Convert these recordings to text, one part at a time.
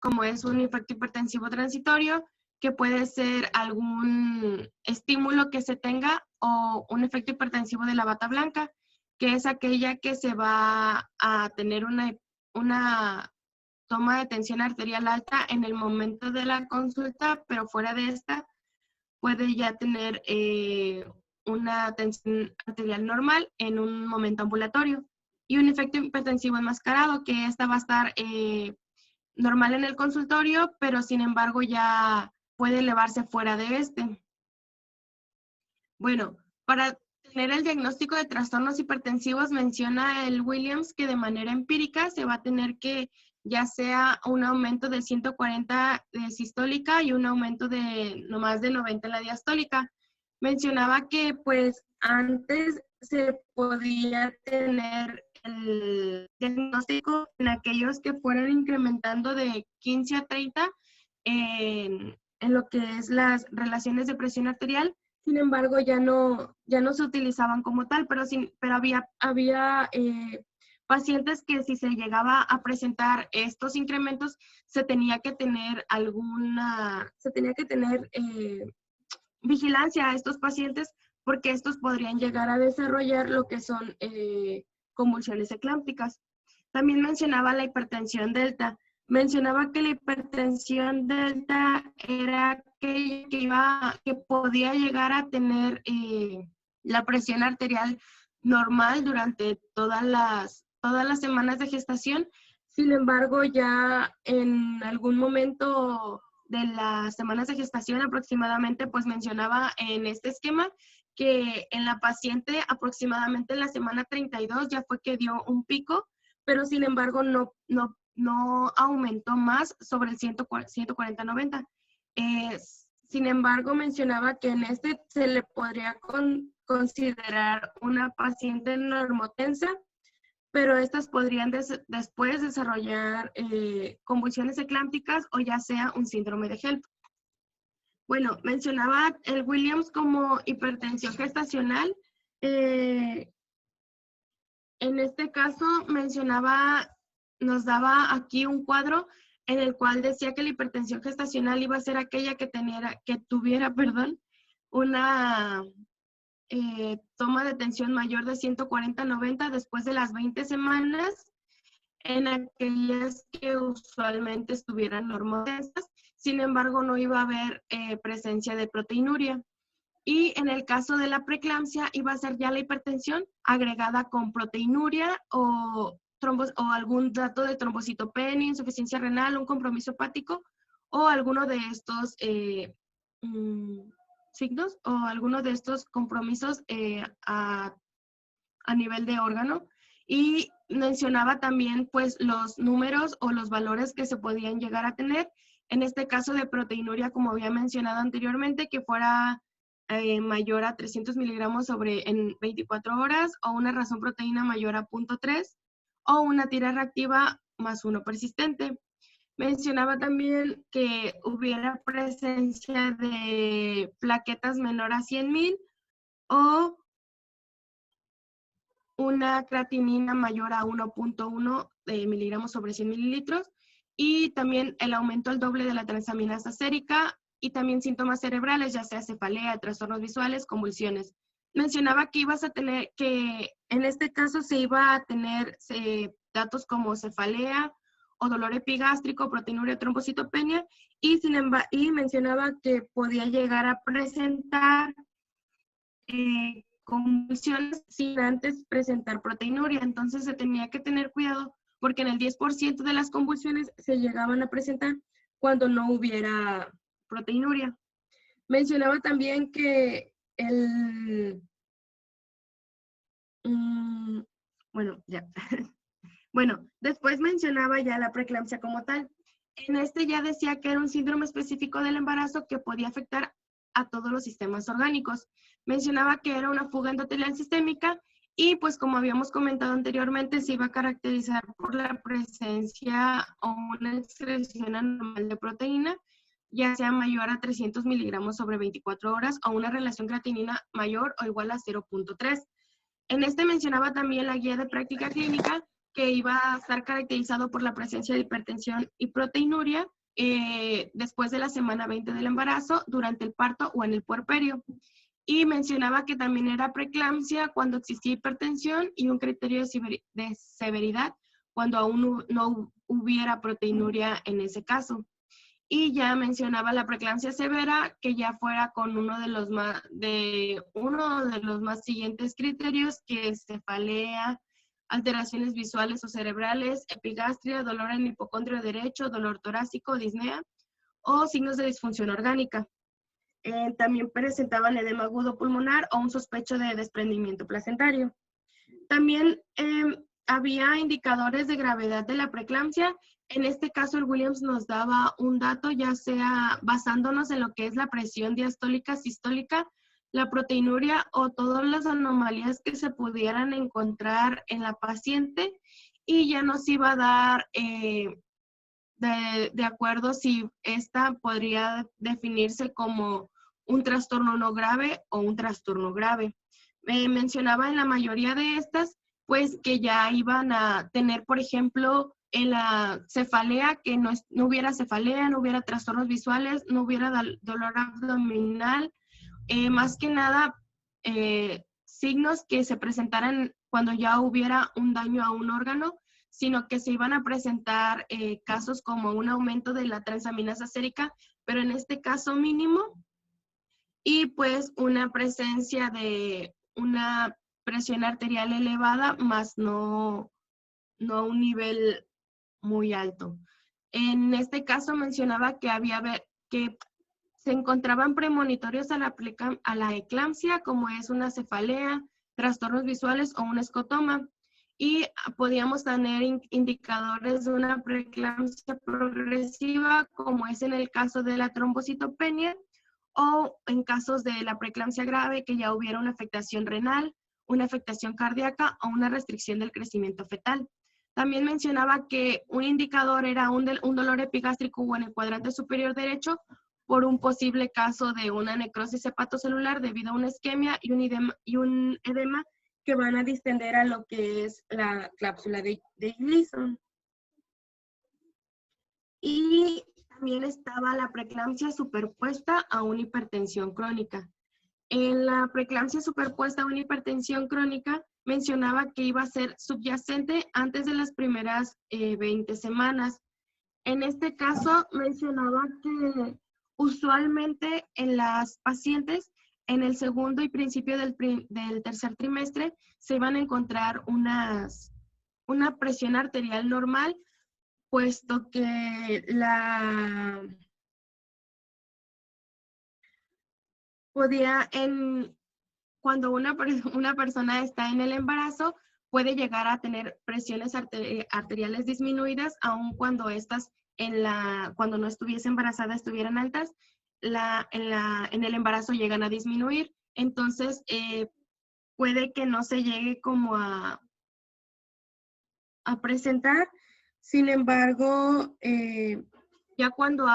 como es un efecto hipertensivo transitorio, que puede ser algún estímulo que se tenga, o un efecto hipertensivo de la bata blanca, que es aquella que se va a tener una toma de tensión arterial alta en el momento de la consulta, pero fuera de esta puede ya tener una tensión arterial normal en un momento ambulatorio. Y un efecto hipertensivo enmascarado, que esta va a estar normal en el consultorio, pero sin embargo ya puede elevarse fuera de este. Bueno, para tener el diagnóstico de trastornos hipertensivos, menciona el Williams que de manera empírica se va a tener que ya sea un aumento de 140 de sistólica y un aumento de no más de 90 en la diastólica. Mencionaba que pues antes se podía tener el diagnóstico en aquellos que fueron incrementando de 15 a 30 en lo que es las relaciones de presión arterial. Sin embargo, ya no se utilizaban como tal, pero había pacientes que si se llegaba a presentar estos incrementos, se tenía que tener vigilancia a estos pacientes, porque estos podrían llegar a desarrollar lo que son convulsiones eclámpticas. También mencionaba la hipertensión delta. Mencionaba que la hipertensión delta era aquella que podía llegar a tener la presión arterial normal durante todas las semanas de gestación. Sin embargo, ya en algún momento de las semanas de gestación aproximadamente, pues mencionaba en este esquema que en la paciente aproximadamente en la semana 32 ya fue que dio un pico, pero sin embargo no aumentó más sobre el 140-90. Sin embargo, mencionaba que en este se le podría considerar una paciente normotensa, pero estas podrían después desarrollar convulsiones eclámpticas o ya sea un síndrome de HELP. Bueno, mencionaba el Williams como hipertensión gestacional. En este caso nos daba aquí un cuadro en el cual decía que la hipertensión gestacional iba a ser aquella que tuviera una toma de tensión mayor de 140-90 después de las 20 semanas, en aquellas que usualmente estuvieran normotensas. Sin embargo, no iba a haber presencia de proteinuria. Y en el caso de la preeclampsia iba a ser ya la hipertensión agregada con proteinuria o algún dato de trombocitopenia, insuficiencia renal, un compromiso hepático o alguno de estos signos o alguno de estos compromisos a nivel de órgano. Y mencionaba también pues los números o los valores que se podían llegar a tener. En este caso de proteinuria, como había mencionado anteriormente, que fuera mayor a 300 miligramos en 24 horas, o una razón proteína mayor a 0.3, o una tira reactiva más 1 persistente. Mencionaba también que hubiera presencia de plaquetas menor a 100,000 o una creatinina mayor a 1.1 miligramos sobre 100 mililitros, y también el aumento al doble de la transaminasa sérica, y también síntomas cerebrales, ya sea cefalea, trastornos visuales, convulsiones. Mencionaba que en este caso se iba a tener datos como cefalea o dolor epigástrico, proteinuria, trombocitopenia, y mencionaba que podía llegar a presentar convulsiones sin antes presentar proteinuria. Entonces se tenía que tener cuidado porque en el 10% de las convulsiones se llegaban a presentar cuando no hubiera proteinuria. Mencionaba también que bueno, ya. Bueno, después mencionaba ya la preeclampsia como tal. En este ya decía que era un síndrome específico del embarazo que podía afectar a todos los sistemas orgánicos. Mencionaba que era una fuga endotelial sistémica y pues como habíamos comentado anteriormente, se iba a caracterizar por la presencia o una excreción anormal de proteína, ya sea mayor a 300 miligramos sobre 24 horas o una relación creatinina mayor o igual a 0.3. En este mencionaba también la guía de práctica clínica que iba a estar caracterizado por la presencia de hipertensión y proteinuria después de la semana 20 del embarazo, durante el parto o en el puerperio. Y mencionaba que también era preeclampsia cuando existía hipertensión y un criterio de severidad cuando aún no hubiera proteinuria en ese caso. Y ya mencionaba la preeclampsia severa, que ya fuera con uno de los más siguientes criterios, que es cefalea, alteraciones visuales o cerebrales, epigastria, dolor en hipocondrio derecho, dolor torácico, disnea o signos de disfunción orgánica. También presentaban edema agudo pulmonar o un sospecho de desprendimiento placentario. También había indicadores de gravedad de la preeclampsia. En este caso, el Williams nos daba un dato, ya sea basándonos en lo que es la presión diastólica, sistólica, la proteinuria o todas las anomalías que se pudieran encontrar en la paciente, y ya nos iba a dar de acuerdo si esta podría definirse como un trastorno no grave o un trastorno grave. Mencionaba en la mayoría de estas, pues que ya iban a tener, por ejemplo, en la cefalea, que no hubiera cefalea, no hubiera trastornos visuales, no hubiera dolor abdominal, más que nada signos que se presentaran cuando ya hubiera un daño a un órgano, sino que se iban a presentar casos como un aumento de la transaminasa sérica, pero en este caso mínimo, y pues una presencia de una presión arterial elevada, más no a un nivel muy alto. En este caso mencionaba que se encontraban premonitorios a la eclampsia, como es una cefalea, trastornos visuales o un escotoma. Y podíamos tener indicadores de una preeclampsia progresiva, como es en el caso de la trombocitopenia, o en casos de la preeclampsia grave, que ya hubiera una afectación renal, una afectación cardíaca o una restricción del crecimiento fetal. También mencionaba que un indicador era un dolor epigástrico o en el cuadrante superior derecho por un posible caso de una necrosis hepatocelular debido a una isquemia y un edema que van a distender a lo que es la cláusula de Gleason. Y también estaba la preeclampsia superpuesta a una hipertensión crónica. En la preeclampsia superpuesta a una hipertensión crónica, mencionaba que iba a ser subyacente antes de las primeras 20 semanas. En este caso, mencionaba que usualmente en las pacientes, en el segundo y principio del tercer trimestre, se iban a encontrar una presión arterial normal, puesto que cuando una persona está en el embarazo, puede llegar a tener presiones arteriales disminuidas, aun cuando estas cuando no estuviese embarazada estuvieran altas, en el embarazo llegan a disminuir. Entonces, puede que no se llegue como a presentar. Sin embargo, ya cuando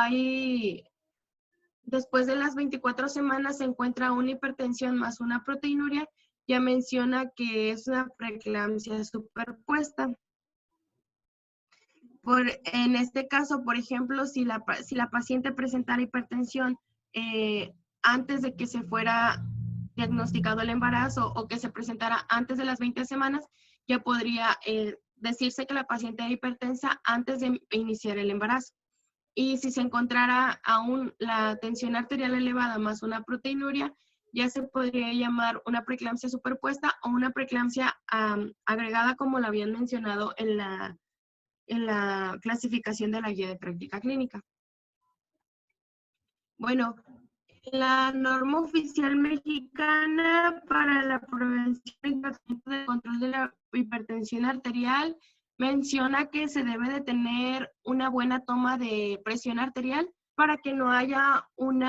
después de las 24 semanas se encuentra una hipertensión más una proteinuria, ya menciona que es una preeclampsia superpuesta. En este caso, por ejemplo, si la paciente presentara hipertensión antes de que se fuera diagnosticado el embarazo o que se presentara antes de las 20 semanas, ya podría decirse que la paciente era hipertensa antes de iniciar el embarazo. Y si se encontrara aún la tensión arterial elevada más una proteinuria, ya se podría llamar una preeclampsia superpuesta o una preeclampsia agregada, como lo habían mencionado en la clasificación de la guía de práctica clínica. Bueno, la norma oficial mexicana para la prevención y tratamiento del control de la hipertensión arterial menciona que se debe de tener una buena toma de presión arterial para que no haya un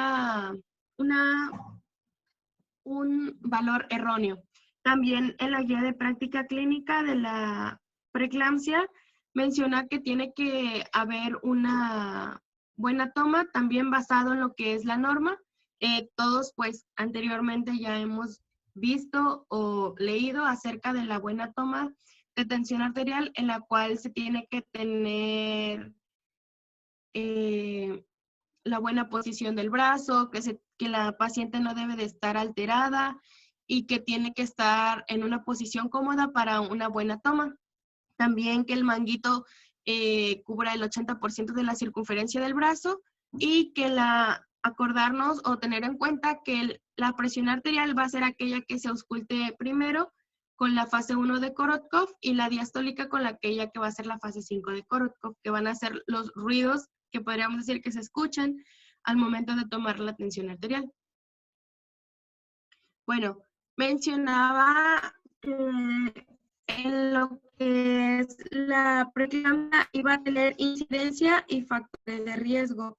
valor erróneo. También en la guía de práctica clínica de la preeclampsia menciona que tiene que haber una buena toma, también basado en lo que es la norma. Todos pues anteriormente ya hemos visto o leído acerca de la buena toma de tensión arterial, en la cual se tiene que tener la buena posición del brazo, que la paciente no debe de estar alterada y que tiene que estar en una posición cómoda para una buena toma. También que el manguito cubra el 80% de la circunferencia del brazo y que acordarnos o tener en cuenta que la presión arterial va a ser aquella que se ausculte primero con la fase 1 de Korotkov y la diastólica con aquella que va a ser la fase 5 de Korotkov, que van a ser los ruidos que podríamos decir que se escuchan al momento de tomar la tensión arterial. Bueno, mencionaba que en lo que es la preeclampsia iba a tener incidencia y factores de riesgo.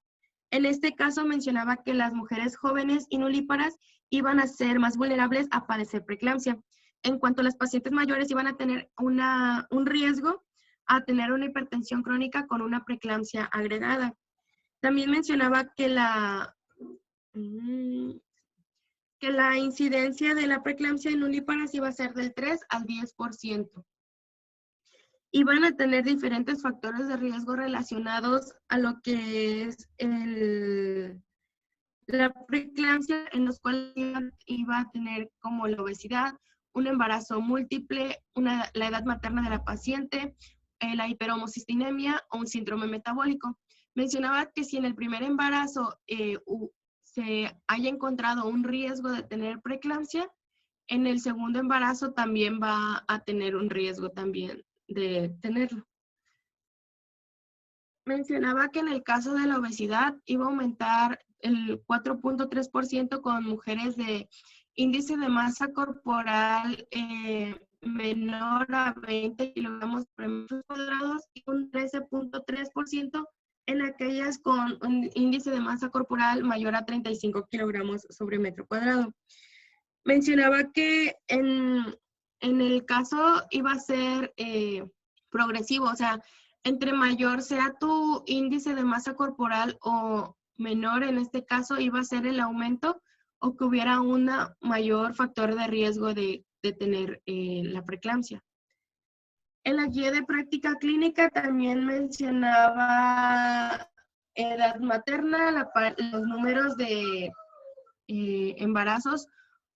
En este caso mencionaba que las mujeres jóvenes y nulíparas iban a ser más vulnerables a padecer preeclampsia. En cuanto a las pacientes mayores iban a tener un riesgo a tener una hipertensión crónica con una preeclampsia agregada. También mencionaba que la incidencia de la preeclampsia en nulíparas iba a ser del 3 al 10%. Y van a tener diferentes factores de riesgo relacionados a lo que es la preeclampsia, en los cuales iba a tener como la obesidad, un embarazo múltiple, la edad materna de la paciente, la hiperhomocistinemia o un síndrome metabólico. Mencionaba que si en el primer embarazo se haya encontrado un riesgo de tener preeclampsia, en el segundo embarazo también va a tener un riesgo también de tenerlo. Mencionaba que en el caso de la obesidad iba a aumentar el 4.3% con mujeres de índice de masa corporal menor a 20 kilogramos por metro cuadrados y un 13.3% en aquellas con un índice de masa corporal mayor a 35 kilogramos sobre metro cuadrado. Mencionaba que en el caso iba a ser progresivo, o sea, entre mayor sea tu índice de masa corporal o menor, en este caso iba a ser el aumento o que hubiera un mayor factor de riesgo de tener la preeclampsia. En la guía de práctica clínica también mencionaba edad materna, los números de embarazos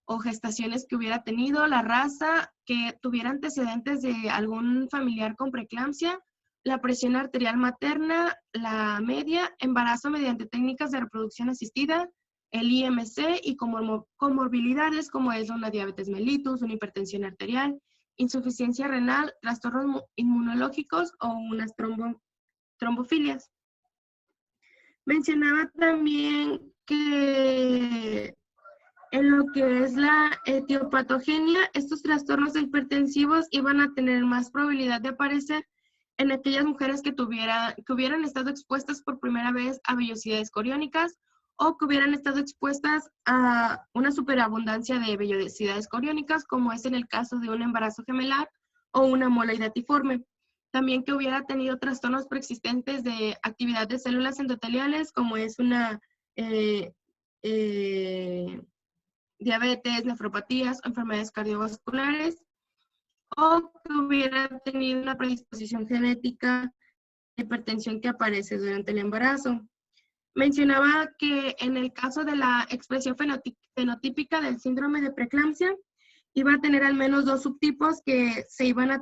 o gestaciones que hubiera tenido, la raza, que tuviera antecedentes de algún familiar con preeclampsia, la presión arterial materna, la media, embarazo mediante técnicas de reproducción asistida, el IMC y comorbilidades como es una diabetes mellitus, una hipertensión arterial, insuficiencia renal, trastornos inmunológicos o unas trombofilias. Mencionaba también que en lo que es la etiopatogenia, estos trastornos hipertensivos iban a tener más probabilidad de aparecer en aquellas mujeres que hubieran estado expuestas por primera vez a vellosidades coriónicas o que hubieran estado expuestas a una superabundancia de vellosidades coriónicas, como es en el caso de un embarazo gemelar o una mola hidatiforme. También que hubiera tenido trastornos preexistentes de actividad de células endoteliales, como es una diabetes, nefropatías o enfermedades cardiovasculares, o que hubiera tenido una predisposición genética de hipertensión que aparece durante el embarazo. Mencionaba que en el caso de la expresión fenotípica del síndrome de preeclampsia, iba a tener al menos 2 subtipos que iban a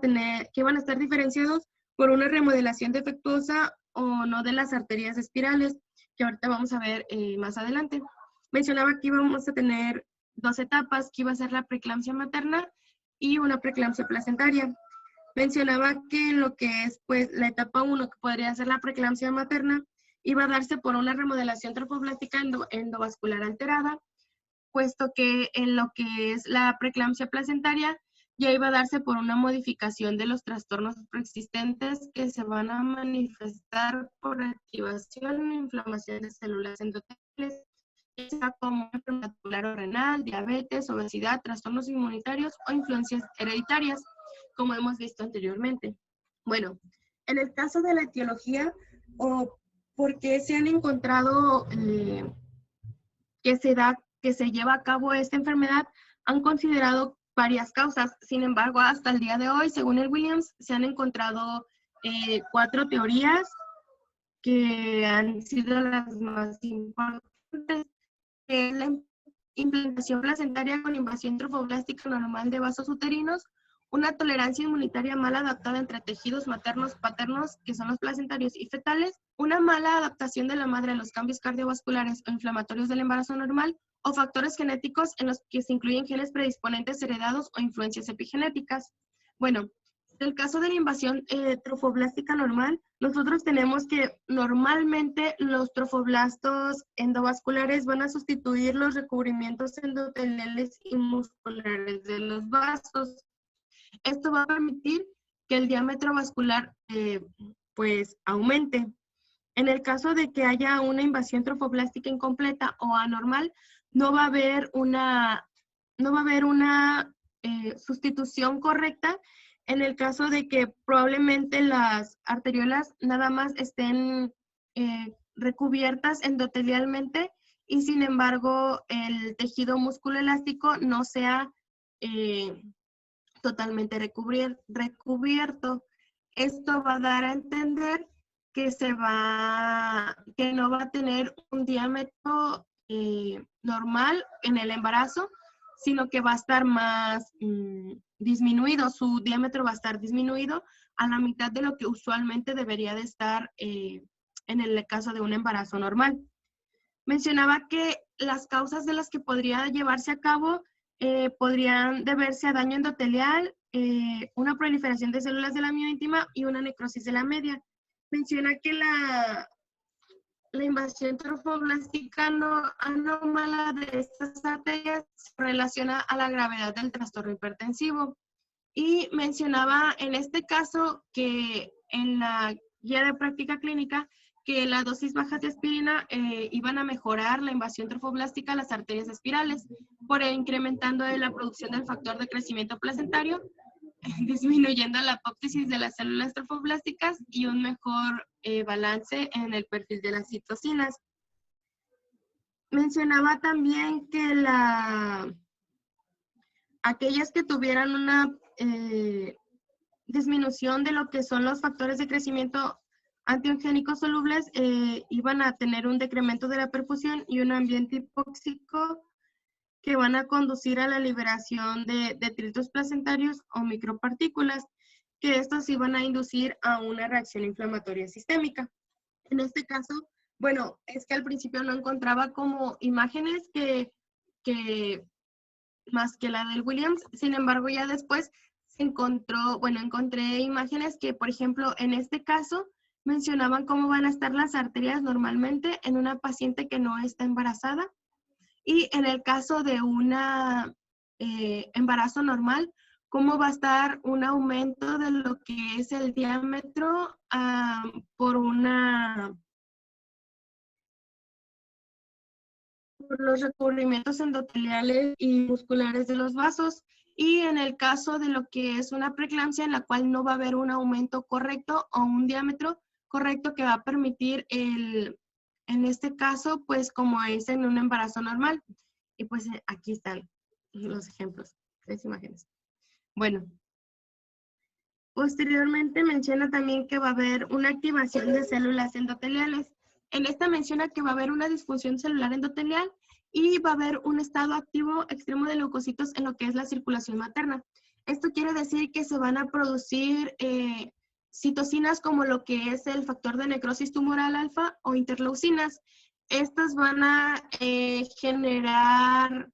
estar diferenciados por una remodelación defectuosa o no de las arterias espirales, que ahorita vamos a ver más adelante. Mencionaba que íbamos a tener 2 etapas, que iba a ser la preeclampsia materna y una preeclampsia placentaria. Mencionaba que en lo que es pues la etapa 1, que podría ser la preeclampsia materna, iba a darse por una remodelación trofoblástica endovascular alterada, puesto que en lo que es la preeclampsia placentaria ya iba a darse por una modificación de los trastornos preexistentes que se van a manifestar por activación e inflamación de células endoteliales, sea como enfermedad vascular o renal, diabetes, obesidad, trastornos inmunitarios o influencias hereditarias, como hemos visto anteriormente. Bueno, en el caso de la etiología o por qué se han encontrado que se lleva a cabo esta enfermedad, han considerado varias causas. Sin embargo, hasta el día de hoy, según el Williams, se han encontrado 4 teorías que han sido las más importantes. La implantación placentaria con invasión trofoblástica normal de vasos uterinos, una tolerancia inmunitaria mal adaptada entre tejidos maternos, paternos, que son los placentarios y fetales, una mala adaptación de la madre a los cambios cardiovasculares o inflamatorios del embarazo normal, o factores genéticos en los que se incluyen genes predisponentes heredados o influencias epigenéticas. Bueno, en el caso de la invasión trofoblástica normal, nosotros tenemos que normalmente los trofoblastos endovasculares van a sustituir los recubrimientos endoteliales y musculares de los vasos. Esto va a permitir que el diámetro vascular pues aumente. En el caso de que haya una invasión trofoblástica incompleta o anormal, no va a haber una sustitución correcta en el caso de que probablemente las arteriolas nada más estén recubiertas endotelialmente y sin embargo el tejido músculo-elástico no sea totalmente recubierto. Esto va a dar a entender que no va a tener un diámetro normal en el embarazo, sino que va a estar más disminuido, su diámetro va a estar disminuido a la mitad de lo que usualmente debería de estar en el caso de un embarazo normal. Mencionaba que las causas de las que podría llevarse a cabo podrían deberse a daño endotelial, una proliferación de células de la mioíntima y una necrosis de la media. Menciona que la invasión trofoblástica anómala de estas arterias se relaciona a la gravedad del trastorno hipertensivo. Y mencionaba en este caso que en la guía de práctica clínica que las dosis bajas de aspirina iban a mejorar la invasión trofoblástica a las arterias espirales por incrementando la producción del factor de crecimiento placentario, disminuyendo la apoptosis de las células trofoblásticas y un mejor balance en el perfil de las citocinas. Mencionaba también que aquellas que tuvieran una disminución de lo que son los factores de crecimiento antiongénicos solubles iban a tener un decremento de la perfusión y un ambiente hipóxico que van a conducir a la liberación de detritos placentarios o micropartículas, que estos iban a inducir a una reacción inflamatoria sistémica. En este caso, bueno, es que al principio no encontraba como imágenes que más que la del Williams, sin embargo ya después encontré imágenes que, por ejemplo, en este caso mencionaban cómo van a estar las arterias normalmente en una paciente que no está embarazada y en el caso de una embarazo normal, cómo va a estar un aumento de lo que es el diámetro por los recubrimientos endoteliales y musculares de los vasos. Y en el caso de lo que es una preeclampsia en la cual no va a haber un aumento correcto o un diámetro correcto que va a permitir en este caso, pues como es en un embarazo normal. Y pues aquí están los ejemplos, 3 imágenes. Bueno, posteriormente menciona también que va a haber una activación de células endoteliales. En esta menciona que va a haber una disfunción celular endotelial y va a haber un estado activo extremo de leucocitos en lo que es la circulación materna. Esto quiere decir que se van a producir citocinas como lo que es el factor de necrosis tumoral alfa o interleucinas. Estas van a generar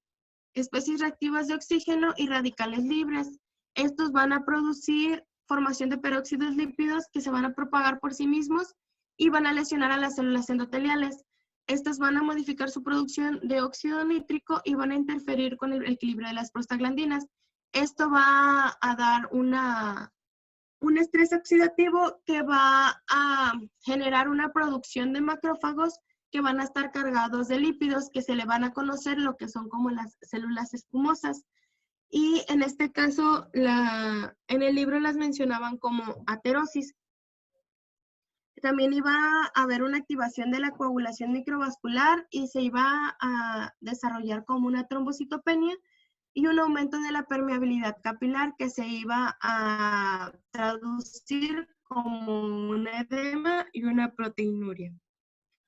especies reactivas de oxígeno y radicales libres. Estos van a producir formación de peróxidos lípidos que se van a propagar por sí mismos y van a lesionar a las células endoteliales. Estas van a modificar su producción de óxido nítrico y van a interferir con el equilibrio de las prostaglandinas. Esto va a dar un estrés oxidativo que va a generar una producción de macrófagos que van a estar cargados de lípidos que se le van a conocer lo que son como las células espumosas. Y en este caso, en el libro las mencionaban como aterosis. También iba a haber una activación de la coagulación microvascular y se iba a desarrollar como una trombocitopenia y un aumento de la permeabilidad capilar que se iba a traducir como un edema y una proteinuria.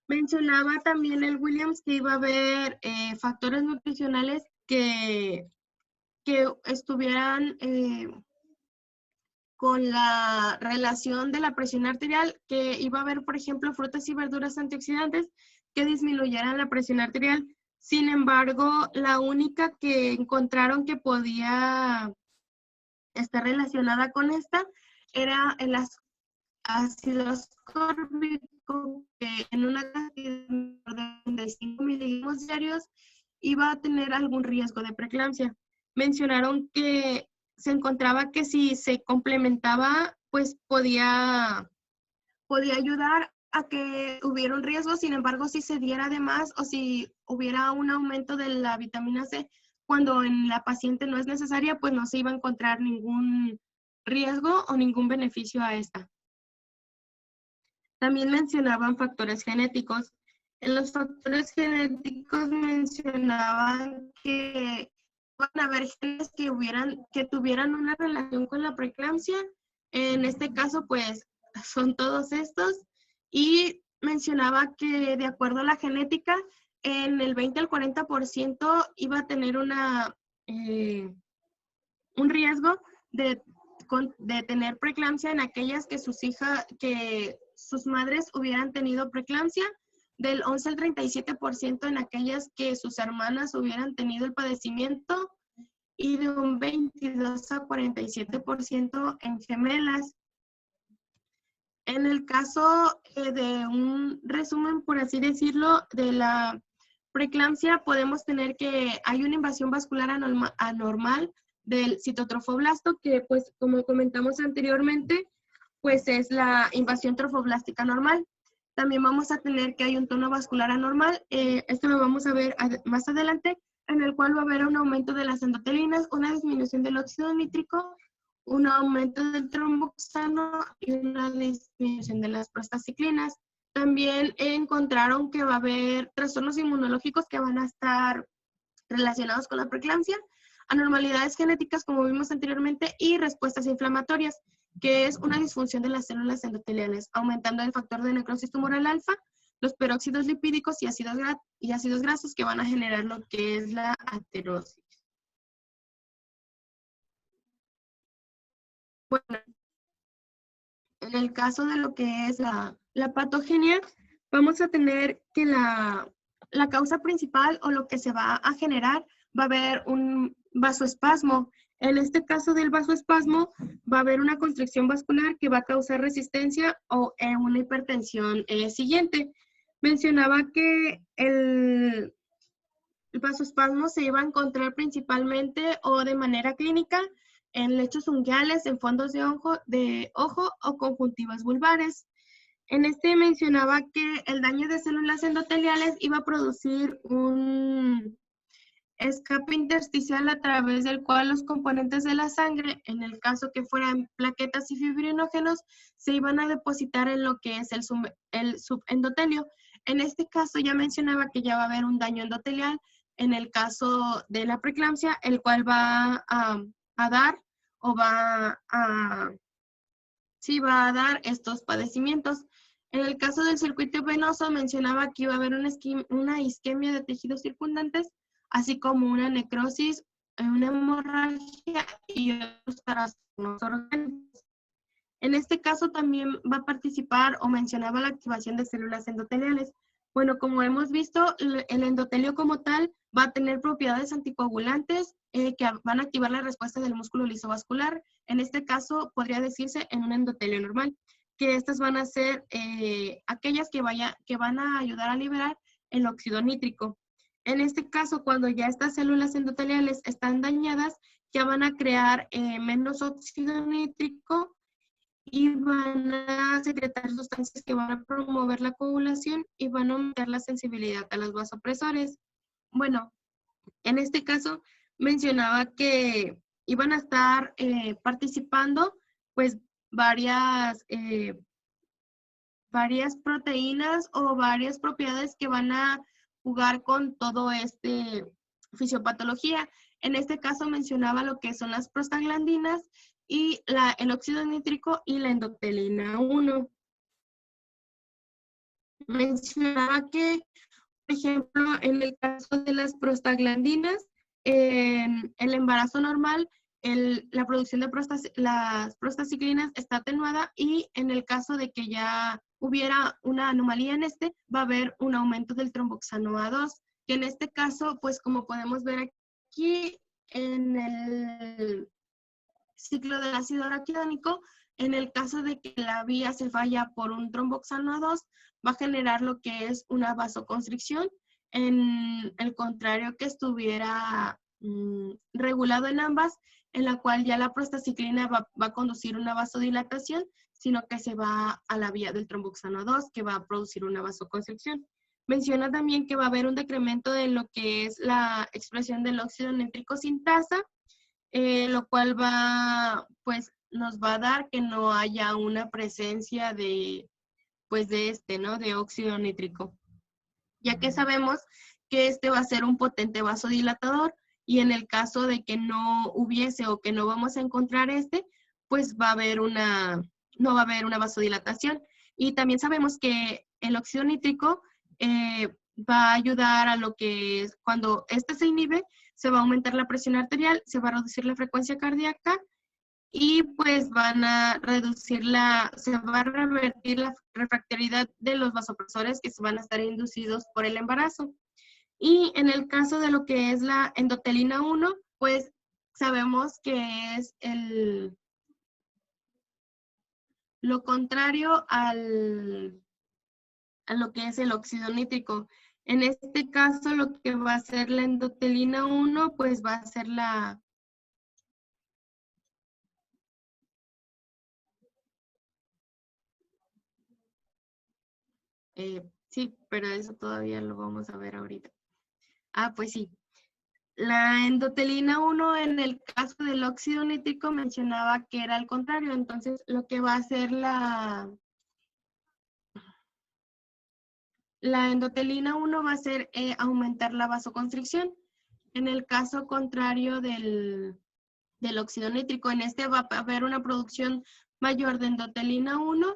Mencionaba también el Williams que iba a haber factores nutricionales que estuvieran con la relación de la presión arterial, que iba a haber, por ejemplo, frutas y verduras antioxidantes que disminuyeran la presión arterial. Sin embargo, la única que encontraron que podía estar relacionada con esta era el ácido ascórbico, que en una cantidad de 5 miligramos diarios iba a tener algún riesgo de preeclampsia. Mencionaron que se encontraba que si se complementaba, pues podía ayudar a que hubiera un riesgo. Sin embargo, si se diera de más o si hubiera un aumento de la vitamina C, cuando en la paciente no es necesaria, pues no se iba a encontrar ningún riesgo o ningún beneficio a esta. También mencionaban factores genéticos. En los factores genéticos mencionaban que van a haber genes que tuvieran una relación con la preeclampsia. En este caso, pues, son todos estos. Y mencionaba que de acuerdo a la genética, en el 20 al 40% iba a tener un riesgo de tener preeclampsia en aquellas que sus madres hubieran tenido preeclampsia, del 11 al 37% en aquellas que sus hermanas hubieran tenido el padecimiento y de un 22 a 47% en gemelas. En el caso de un resumen, por así decirlo, de la preeclampsia, podemos tener que hay una invasión vascular anormal del citotrofoblasto, que pues como comentamos anteriormente, pues es la invasión trofoblástica normal. También vamos a tener que hay un tono vascular anormal, esto lo vamos a ver más adelante, en el cual va a haber un aumento de las endotelinas, una disminución del óxido nítrico, un aumento del tromboxano y una disminución de las prostaciclinas. También encontraron que va a haber trastornos inmunológicos que van a estar relacionados con la preeclampsia, anormalidades genéticas, como vimos anteriormente, y respuestas inflamatorias, que es una disfunción de las células endoteliales, aumentando el factor de necrosis tumoral alfa, los peróxidos lipídicos y ácidos grasos que van a generar lo que es la aterosis. Bueno, en el caso de lo que es la patogenia, vamos a tener que la causa principal o lo que se va a generar va a haber un vasoespasmo. En este caso del vasoespasmo va a haber una constricción vascular que va a causar resistencia o una hipertensión siguiente. Mencionaba que el vasoespasmo se iba a encontrar principalmente o de manera clínica en lechos unguiales, en fondos de ojo o conjuntivas vulvares. En este mencionaba que el daño de células endoteliales iba a producir un escape intersticial a través del cual los componentes de la sangre, en el caso que fueran plaquetas y fibrinógenos, se iban a depositar en lo que es el subendotelio. En este caso ya mencionaba que ya va a haber un daño endotelial en el caso de la preeclampsia, el cual va a dar o va a estos padecimientos. En el caso del circuito venoso mencionaba que iba a haber una isquemia de tejidos circundantes, así como una necrosis, una hemorragia y otros trastornos orgánicos. En este caso también va a participar o mencionaba la activación de células endoteliales. Bueno, como hemos visto, el endotelio como tal va a tener propiedades anticoagulantes que van a activar la respuesta del músculo lisovascular. En este caso, podría decirse en un endotelio normal, que estas van a ser aquellas que van a ayudar a liberar el óxido nítrico. En este caso, cuando ya estas células endoteliales están dañadas, ya van a crear menos óxido nítrico y van a secretar sustancias que van a promover la coagulación y van a aumentar la sensibilidad a los vasopresores. Bueno, en este caso mencionaba que iban a estar participando pues varias proteínas o varias propiedades que van a jugar con todo este fisiopatología. En este caso mencionaba lo que son las prostaglandinas y el óxido nítrico y la endotelina 1. Mencionaba que, por ejemplo, en el caso de las prostaglandinas, en el embarazo normal, la producción de las prostaciclinas está atenuada y en el caso de que ya hubiera una anomalía en va a haber un aumento del tromboxano A2, que en este caso, pues como podemos ver aquí en el ciclo del ácido araquidónico, en el caso de que la vía se falla por un tromboxano A2, va a generar lo que es una vasoconstricción, en el contrario que estuviera regulado en ambas, en la cual ya la prostaciclina va a conducir una vasodilatación, sino que se va a la vía del tromboxano 2, que va a producir una vasoconstricción. Menciona también que va a haber un decremento de lo que es la expresión del óxido nítrico sin tasa, lo cual pues, nos va a dar que no haya una presencia pues, ¿no? De óxido nítrico, ya que sabemos que va a ser un potente vasodilatador y en el caso de que no hubiese o que no vamos a encontrar pues no va a haber una vasodilatación. Y también sabemos que el óxido nítrico va a ayudar a lo que es cuando se inhibe, se va a aumentar la presión arterial, se va a reducir la frecuencia cardíaca y pues van a se va a revertir la refractoriedad de los vasopresores que se van a estar inducidos por el embarazo. Y en el caso de lo que es la endotelina 1, pues sabemos que es lo contrario a lo que es el óxido nítrico. En este caso, lo que va a ser la endotelina 1, pues va a ser sí, pero eso todavía lo vamos a ver ahorita. Pues sí. La endotelina 1 en el caso del óxido nítrico mencionaba que era al contrario, entonces lo que va a hacer la endotelina 1 va a ser aumentar la vasoconstricción. En el caso contrario del óxido nítrico, en va a haber una producción mayor de endotelina 1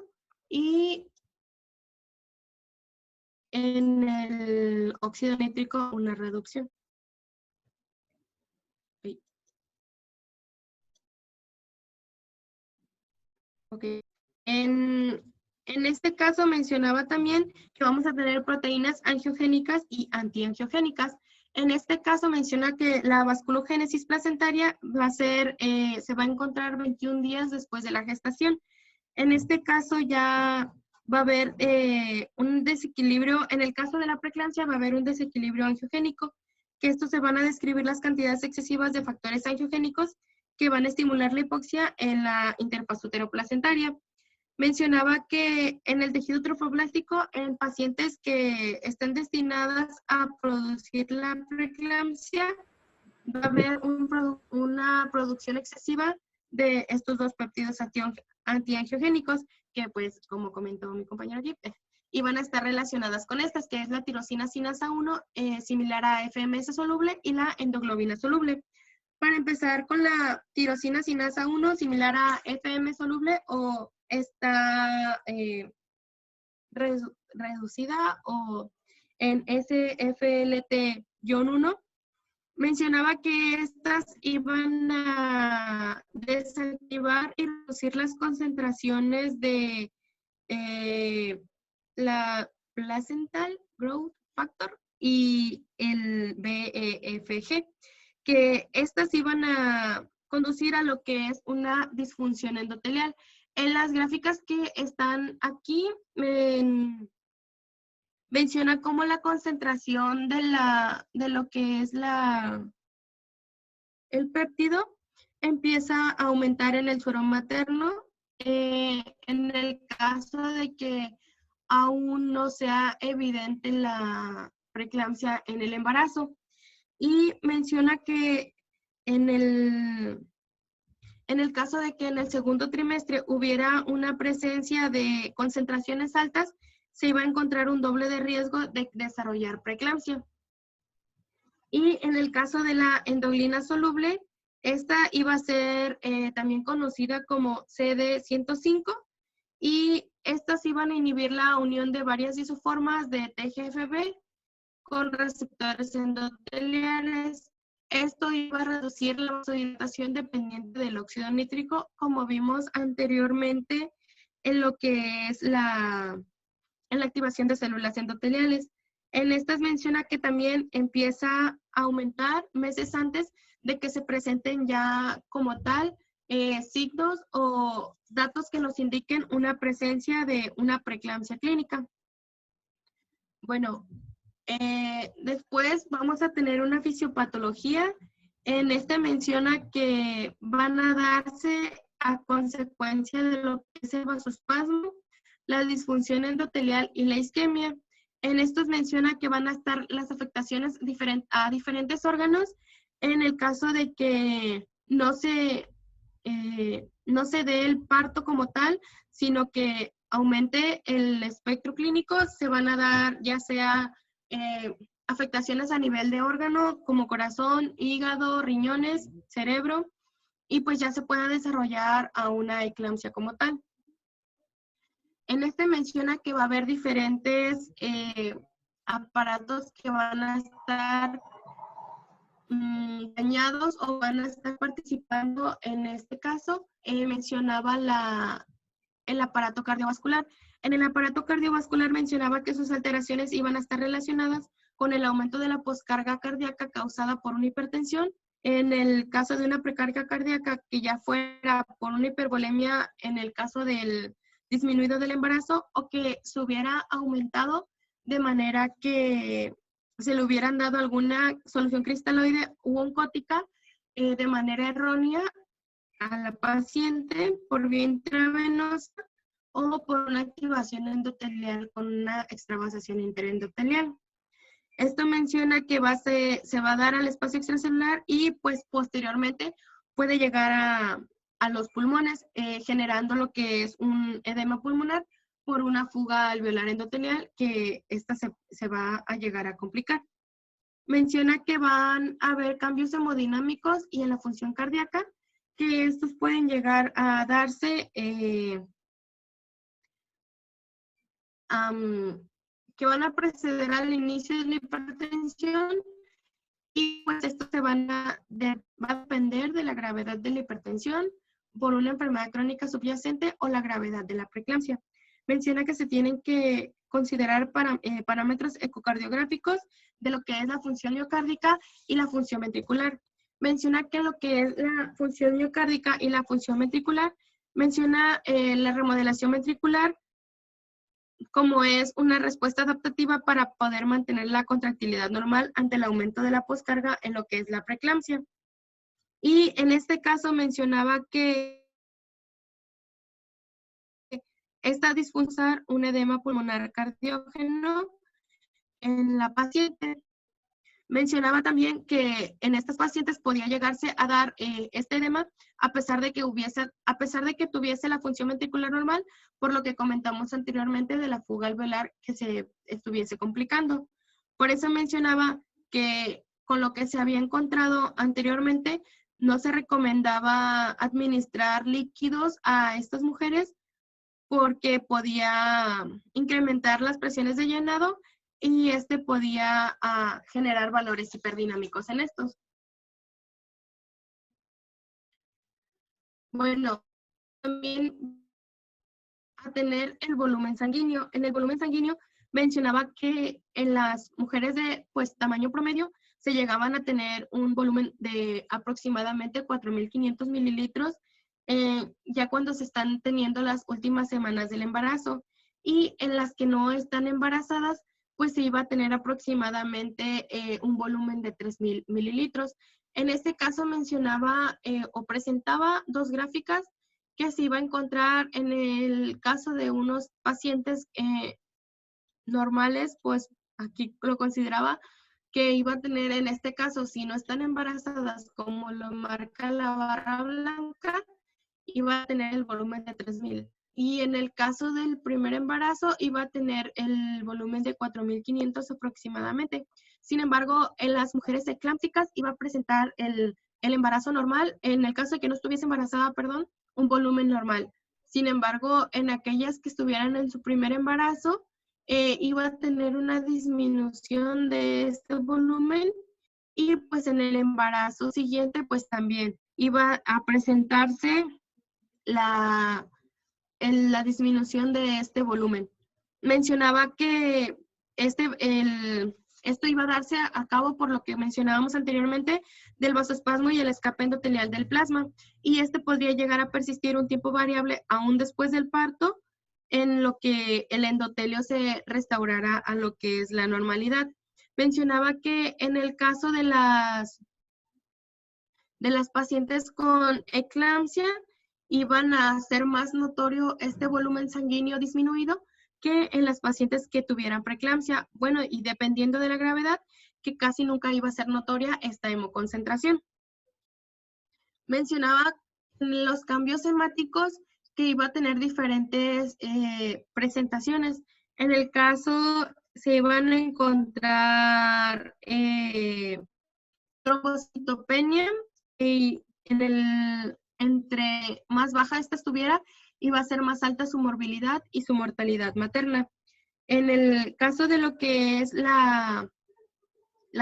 y en el óxido nítrico una reducción. Ok. En este caso mencionaba también que vamos a tener proteínas angiogénicas y antiangiogénicas. En este caso menciona que la vasculogénesis placentaria se va a encontrar 21 días después de la gestación. En este caso ya va a haber un desequilibrio, en el caso de la preeclampsia va a haber un desequilibrio angiogénico, que esto se van a describir las cantidades excesivas de factores angiogénicos que van a estimular la hipoxia en la interfaz uteroplacentaria. Mencionaba que en el tejido trofoblástico, en pacientes que estén destinadas a producir la preeclampsia, va a haber una producción excesiva de estos dos péptidos antiangiogénicos, que pues, como comentó mi compañero Jeep, y van a estar relacionadas con estas, que es la tirosina sinasa 1, similar a FMS soluble, y la endoglobina soluble. Para empezar con la tirosina sinasa 1, similar a FM soluble, o está reducida o en SFLT-1, mencionaba que estas iban a desactivar y reducir las concentraciones de la placental growth factor y el BEFG, que estas iban a conducir a lo que es una disfunción endotelial. En las gráficas que están aquí, menciona cómo la concentración de lo que es el péptido empieza a aumentar en el suero materno, en el caso de que aún no sea evidente la preeclampsia en el embarazo. Y menciona que en el caso de que en el segundo trimestre hubiera una presencia de concentraciones altas, se iba a encontrar un doble de riesgo de desarrollar preeclampsia. Y en el caso de la endoglina soluble, esta iba a ser también conocida como CD105 y estas iban a inhibir la unión de varias isoformas de TGFB con receptores endoteliales. Esto iba a reducir la vasodilatación dependiente del óxido nítrico, como vimos anteriormente en lo que es en la activación de células endoteliales. En estas menciona que también empieza a aumentar meses antes de que se presenten ya como tal signos o datos que nos indiquen una presencia de una preeclampsia clínica. Bueno, después vamos a tener una fisiopatología. En este menciona que van a darse a consecuencia de lo que es el vasoespasmo, la disfunción endotelial y la isquemia. En estos menciona que van a estar las afectaciones a diferentes órganos en el caso de que no se dé el parto como tal, sino que aumente el espectro clínico. Se van a dar ya sea afectaciones a nivel de órgano como corazón, hígado, riñones, cerebro, y pues ya se pueda desarrollar a una eclampsia como tal. En este menciona que va a haber diferentes aparatos que van a estar dañados o van a estar participando en este caso. Mencionaba el aparato cardiovascular. En el aparato cardiovascular mencionaba que sus alteraciones iban a estar relacionadas con el aumento de la poscarga cardíaca causada por una hipertensión. En el caso de una precarga cardíaca que ya fuera por una hipervolemia, en el caso del disminuido del embarazo, o que se hubiera aumentado de manera que se le hubieran dado alguna solución cristaloide u oncótica de manera errónea a la paciente por vía intravenosa o por una activación endotelial con una extravasación interendotelial. Esto menciona que se va a dar al espacio extracelular y pues posteriormente puede llegar a los pulmones, generando lo que es un edema pulmonar por una fuga alveolar endotelial que esta se va a llegar a complicar. Menciona que van a haber cambios hemodinámicos y en la función cardíaca, que estos pueden llegar a darse que van a preceder al inicio de la hipertensión y pues esto va a depender de la gravedad de la hipertensión por una enfermedad crónica subyacente o la gravedad de la preeclampsia. Menciona que se tienen que considerar parámetros ecocardiográficos de lo que es la función miocárdica y la función ventricular. Menciona que lo que es la función miocárdica y la función ventricular, menciona la remodelación ventricular como es una respuesta adaptativa para poder mantener la contractilidad normal ante el aumento de la poscarga en lo que es la preeclampsia. Y en este caso mencionaba que esta disfunción un edema pulmonar cardiógeno en la paciente. Mencionaba también que en estas pacientes podía llegarse a dar este edema a pesar de que tuviese la función ventricular normal, por lo que comentamos anteriormente de la fuga alveolar que se estuviese complicando. Por eso mencionaba que con lo que se había encontrado anteriormente, no se recomendaba administrar líquidos a estas mujeres porque podía incrementar las presiones de llenado y este podía generar valores hiperdinámicos en estos. Bueno, también a tener el volumen sanguíneo. En el volumen sanguíneo mencionaba que en las mujeres de pues tamaño promedio se llegaban a tener un volumen de aproximadamente 4.500 mililitros ya cuando se están teniendo las últimas semanas del embarazo. Y en las que no están embarazadas, pues se iba a tener aproximadamente un volumen de 3.000 mililitros. En este caso mencionaba o presentaba dos gráficas que se iba a encontrar en el caso de unos pacientes normales, pues aquí lo consideraba que iba a tener en este caso, si no están embarazadas, como lo marca la barra blanca, iba a tener el volumen de 3.000. y en el caso del primer embarazo iba a tener el volumen de 4.500 aproximadamente. Sin embargo, en las mujeres eclámpticas iba a presentar el embarazo normal, en el caso de que no estuviese embarazada, perdón, un volumen normal. Sin embargo, en aquellas que estuvieran en su primer embarazo, iba a tener una disminución de este volumen y pues en el embarazo siguiente pues también iba a presentarse la la disminución de este volumen. Mencionaba que esto iba a darse a cabo por lo que mencionábamos anteriormente del vasoespasmo y el escape endotelial del plasma, y este podría llegar a persistir un tiempo variable aún después del parto, en lo que el endotelio se restaurará a lo que es la normalidad. Mencionaba que en el caso de las pacientes con eclampsia iban a ser más notorio este volumen sanguíneo disminuido que en las pacientes que tuvieran preeclampsia. Bueno, y dependiendo de la gravedad, que casi nunca iba a ser notoria esta hemoconcentración. Mencionaba los cambios hemáticos que iba a tener diferentes presentaciones. En el caso se iban a encontrar trombocitopenia, y entre más baja esta estuviera, iba a ser más alta su morbilidad y su mortalidad materna. En el caso de lo que es la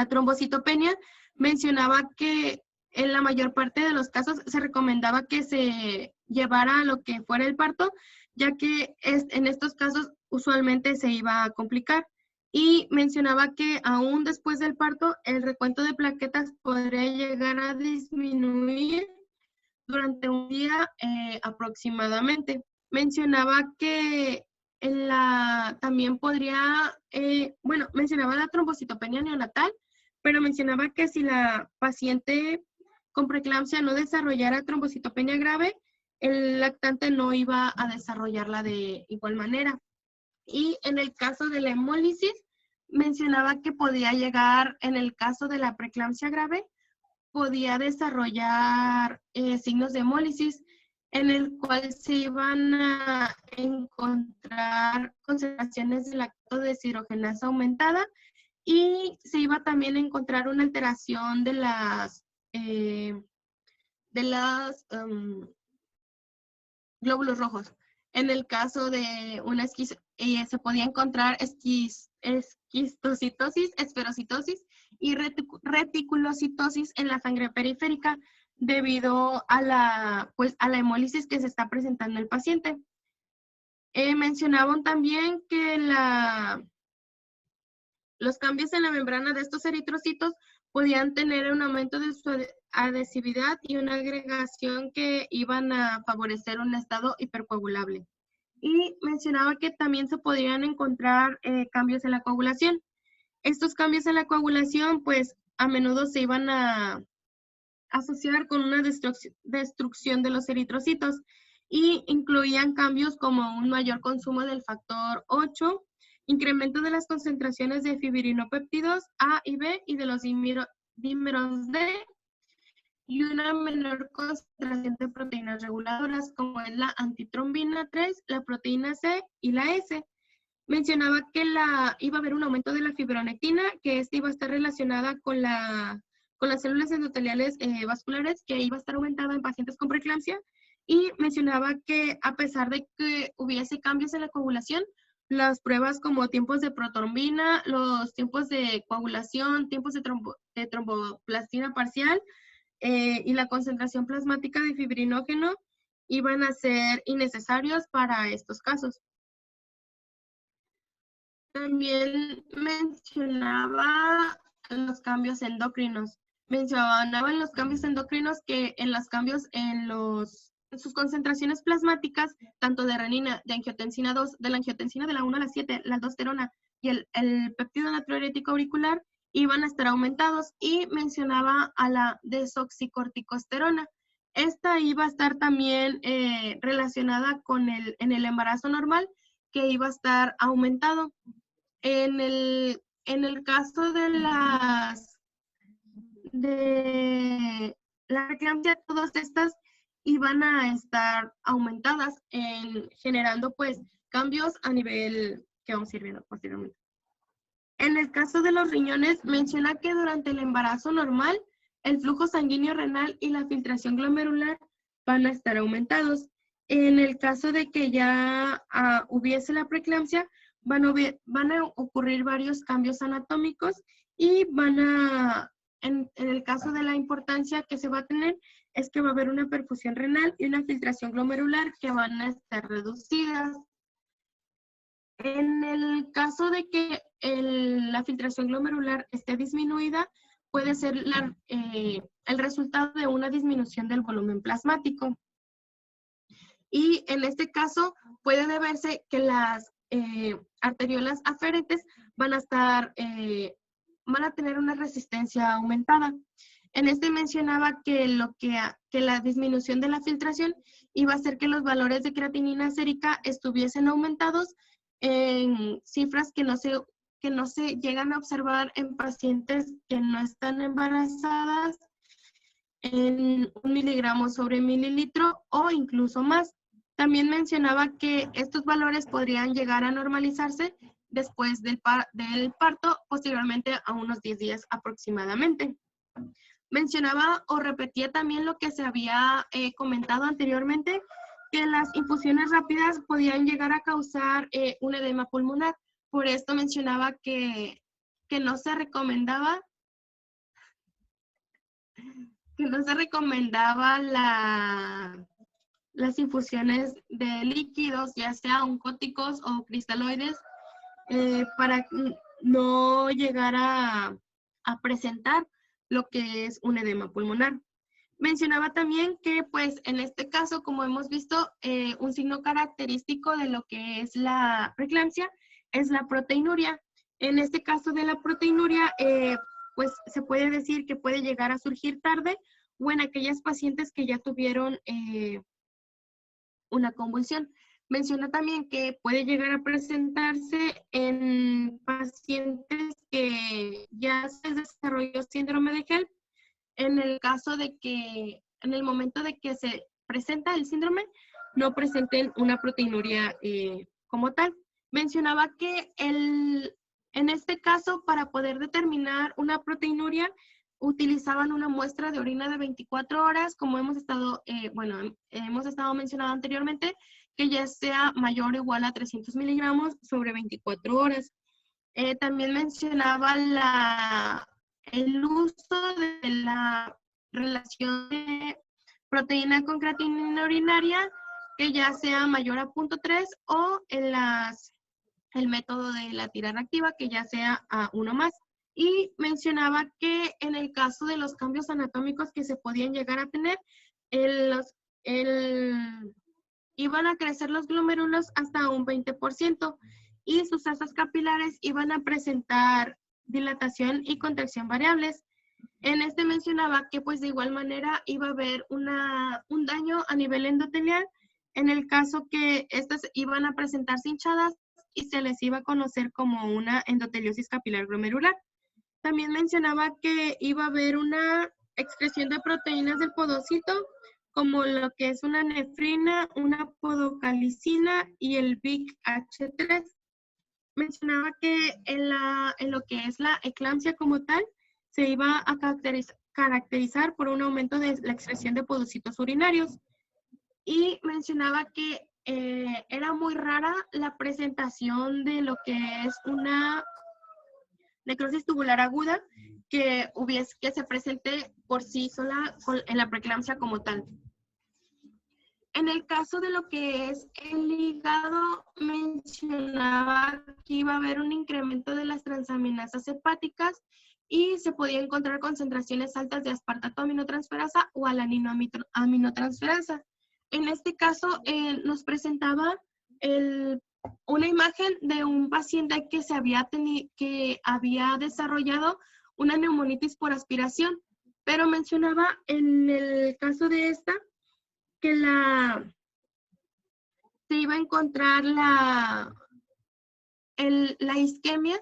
trombocitopenia, mencionaba que en la mayor parte de los casos se recomendaba que se llevara a lo que fuera el parto, ya que en estos casos usualmente se iba a complicar. Y mencionaba que aún después del parto, el recuento de plaquetas podría llegar a disminuir durante un día aproximadamente. Mencionaba que también podría, mencionaba la trombocitopenia neonatal, pero mencionaba que si la paciente con preeclampsia no desarrollara trombocitopenia grave, el lactante no iba a desarrollarla de igual manera. Y en el caso de la hemólisis, mencionaba que podía llegar, en el caso de la preeclampsia grave, podía desarrollar signos de hemólisis, en el cual se iban a encontrar concentraciones de lacto deshidrogenasa aumentada, y se iba también a encontrar una alteración de glóbulos rojos. En el caso de una se podía encontrar esquistocitosis, esferocitosis y reticulocitosis en la sangre periférica debido a la hemólisis que se está presentando en el paciente. Mencionaban también que los cambios en la membrana de estos eritrocitos podían tener un aumento de su adhesividad y una agregación que iban a favorecer un estado hipercoagulable. Y mencionaba que también se podrían encontrar cambios en la coagulación. Estos cambios en la coagulación, pues, a menudo se iban a asociar con una destrucción de los eritrocitos, y incluían cambios como un mayor consumo del factor 8, incremento de las concentraciones de fibrinopéptidos A y B y de los dímeros D, y una menor concentración de proteínas reguladoras como es la antitrombina 3, la proteína C y la S. Mencionaba que iba a haber un aumento de la fibronectina, que esta iba a estar relacionada con las células endoteliales vasculares, que iba a estar aumentada en pacientes con preeclampsia, y mencionaba que a pesar de que hubiese cambios en la coagulación, las pruebas como tiempos de protrombina, los tiempos de coagulación, tiempos de tromboplastina parcial y la concentración plasmática de fibrinógeno iban a ser innecesarios para estos casos. También mencionaba los cambios endocrinos. Mencionaba en los cambios endocrinos que en los cambios en sus concentraciones plasmáticas, tanto de renina, de angiotensina 2, de la angiotensina de la 1 a la 7, la aldosterona y el péptido natriurético auricular, iban a estar aumentados, y mencionaba a la desoxicorticosterona. Esta iba a estar también relacionada en el embarazo normal, que iba a estar aumentado. En el caso de la preeclampsia, todas estas y van a estar aumentadas, generando pues cambios a nivel que vamos a ir viendo posteriormente. En el caso de los riñones, menciona que durante el embarazo normal, el flujo sanguíneo renal y la filtración glomerular van a estar aumentados. En el caso de que ya hubiese la preeclampsia, van a ocurrir varios cambios anatómicos y en el caso de la importancia que se va a tener, es que va a haber una perfusión renal y una filtración glomerular que van a estar reducidas. En el caso de que la filtración glomerular esté disminuida, puede ser el resultado de una disminución del volumen plasmático. Y en este caso puede deberse que las arteriolas aferentes van a tener una resistencia aumentada. En este mencionaba que la disminución de la filtración iba a hacer que los valores de creatinina sérica estuviesen aumentados en cifras que no se llegan a observar en pacientes que no están embarazadas, en 1 miligramo sobre mililitro o incluso más. También mencionaba que estos valores podrían llegar a normalizarse después del parto, posteriormente a unos 10 días aproximadamente. Mencionaba o repetía también lo que se había comentado anteriormente, que las infusiones rápidas podían llegar a causar un edema pulmonar. Por esto mencionaba que no se recomendaba las infusiones de líquidos, ya sea oncóticos o cristaloides, para no llegar a presentar lo que es un edema pulmonar. Mencionaba también que, pues, en este caso, como hemos visto, un signo característico de lo que es la preeclampsia es la proteinuria. En este caso de la proteinuria, pues, se puede decir que puede llegar a surgir tarde o en aquellas pacientes que ya tuvieron una convulsión. Menciona también que puede llegar a presentarse en pacientes que ya se desarrolló síndrome de HELLP, en el caso de que, en el momento de que se presenta el síndrome, no presenten una proteinuria como tal. Mencionaba que en este caso, para poder determinar una proteinuria, utilizaban una muestra de orina de 24 horas, como hemos estado mencionando anteriormente, que ya sea mayor o igual a 300 miligramos sobre 24 horas. También mencionaba el uso de la relación de proteína con creatinina urinaria, que ya sea mayor a 0.3 o el método de la tira reactiva, que ya sea a 1 más. Y mencionaba que en el caso de los cambios anatómicos que se podían llegar a tener, iban a crecer los glomérulos hasta un 20% y sus asas capilares iban a presentar dilatación y contracción variables. En este mencionaba que pues de igual manera iba a haber un daño a nivel endotelial en el caso que estas iban a presentarse hinchadas y se les iba a conocer como una endoteliosis capilar glomerular. También mencionaba que iba a haber una excreción de proteínas del podocito, como lo que es una nefrina, una podocalicina y el BIC-H3. Mencionaba que en lo que es la eclampsia como tal, se iba a caracterizar por un aumento de la excreción de podocitos urinarios. Y mencionaba que era muy rara la presentación de lo que es una necrosis tubular aguda que se presente por sí sola en la preeclampsia como tal. En el caso de lo que es el hígado, mencionaba que iba a haber un incremento de las transaminasas hepáticas y se podía encontrar concentraciones altas de aspartato aminotransferasa o alanino aminotransferasa. En este caso, nos presentaba una imagen de un paciente que había desarrollado una neumonitis por aspiración, pero mencionaba en el caso de esta que se iba a encontrar la isquemia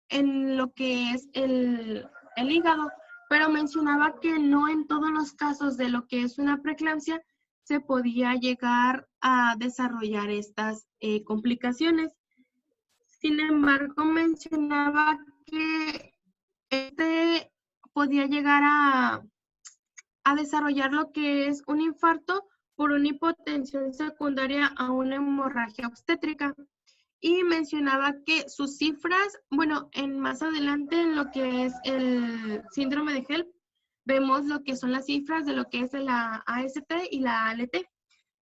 en lo que es el hígado, pero mencionaba que no en todos los casos de lo que es una preeclampsia se podía llegar a desarrollar estas complicaciones. Sin embargo, mencionaba que este podía llegar a desarrollar lo que es un infarto por una hipotensión secundaria a una hemorragia obstétrica. Y mencionaba que sus cifras, bueno, más adelante en lo que es el síndrome de HELP, vemos lo que son las cifras de lo que es la AST y la ALT,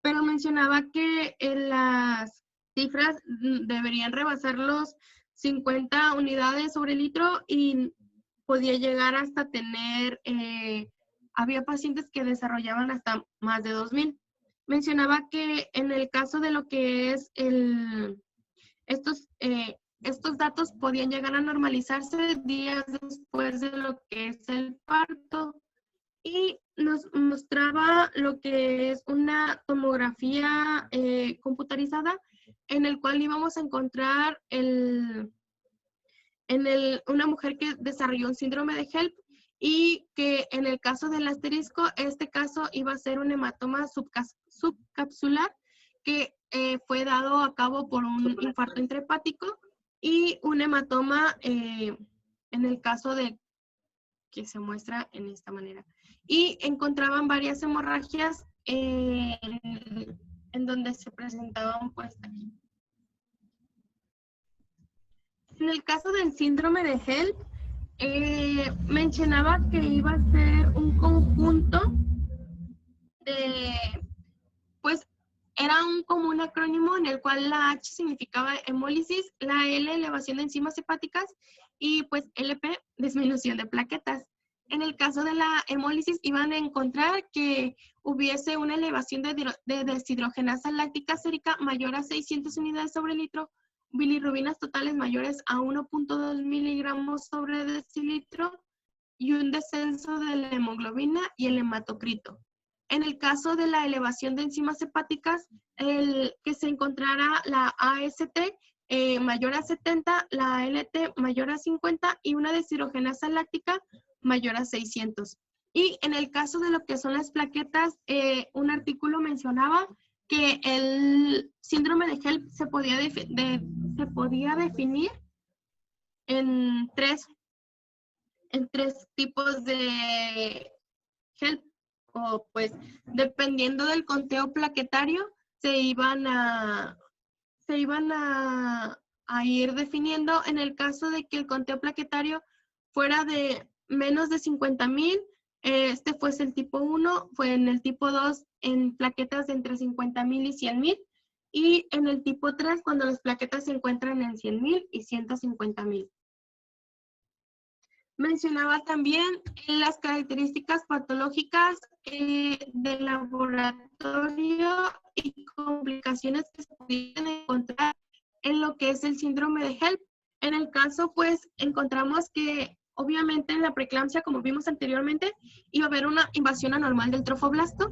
pero mencionaba que las cifras deberían rebasar los 50 unidades sobre litro y podía llegar hasta tener, había pacientes que desarrollaban hasta más de 2000. Mencionaba que en el caso de lo que es estos datos podían llegar a normalizarse días después de lo que es el parto y nos mostraba lo que es una tomografía computarizada en el cual íbamos a encontrar una mujer que desarrolló un síndrome de HELP y que en el caso del asterisco, este caso iba a ser un hematoma subcapsular que fue dado a cabo por un infarto intrahepático y un hematoma en el caso de que se muestra en esta manera. Y encontraban varias hemorragias en donde se presentaban pues aquí. En el caso del síndrome de HELP, mencionaba que iba a ser un conjunto de, pues era como un acrónimo en el cual la H significaba hemólisis, la L elevación de enzimas hepáticas y pues LP disminución de plaquetas. En el caso de la hemólisis iban a encontrar que hubiese una elevación de deshidrogenasa láctica sérica mayor a 600 unidades sobre litro, bilirrubinas totales mayores a 1.2 miligramos sobre decilitro y un descenso de la hemoglobina y el hematocrito. En el caso de la elevación de enzimas hepáticas, que se encontrara la AST mayor a 70, la ALT mayor a 50 y una deshidrogenasa láctica mayor a 600. Y en el caso de lo que son las plaquetas, un artículo mencionaba que el síndrome de HELP se podía definir en tres tipos de HELP, o pues dependiendo del conteo plaquetario se iban a ir definiendo. En el caso de que el conteo plaquetario fuera de menos de 50,000, este fuese el tipo 1, fue en el tipo 2 en plaquetas de entre 50,000 y 100,000, y en el tipo 3 cuando las plaquetas se encuentran en 100,000 y 150,000. Mencionaba también las características patológicas del laboratorio y complicaciones que se pueden encontrar en lo que es el síndrome de HELP. En el caso, pues, encontramos que obviamente en la preeclampsia, como vimos anteriormente, iba a haber una invasión anormal del trofoblasto,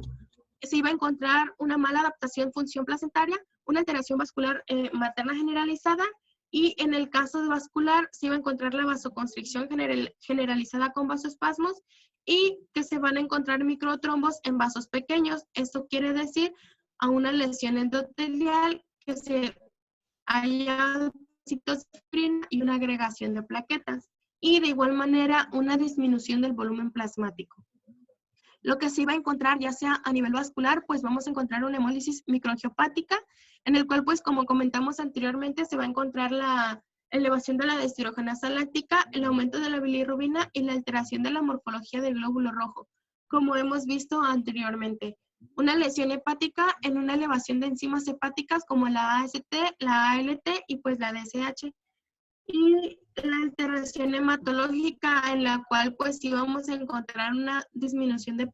se iba a encontrar una mala adaptación función placentaria, una alteración vascular materna generalizada, y en el caso de vascular se iba a encontrar la vasoconstricción generalizada con vasoespasmos y que se van a encontrar microtrombos en vasos pequeños. Esto quiere decir a una lesión endotelial que se haya citosfrina y una agregación de plaquetas. Y de igual manera una disminución del volumen plasmático. Lo que se iba a encontrar, ya sea a nivel vascular, pues vamos a encontrar una hemólisis microangiopática, en el cual, pues como comentamos anteriormente, se va a encontrar la elevación de la deshidrogenasa láctica, el aumento de la bilirrubina y la alteración de la morfología del glóbulo rojo, como hemos visto anteriormente. Una lesión hepática en una elevación de enzimas hepáticas como la AST, la ALT y pues la DSH. Y la alteración hematológica en la cual pues íbamos a encontrar una disminución de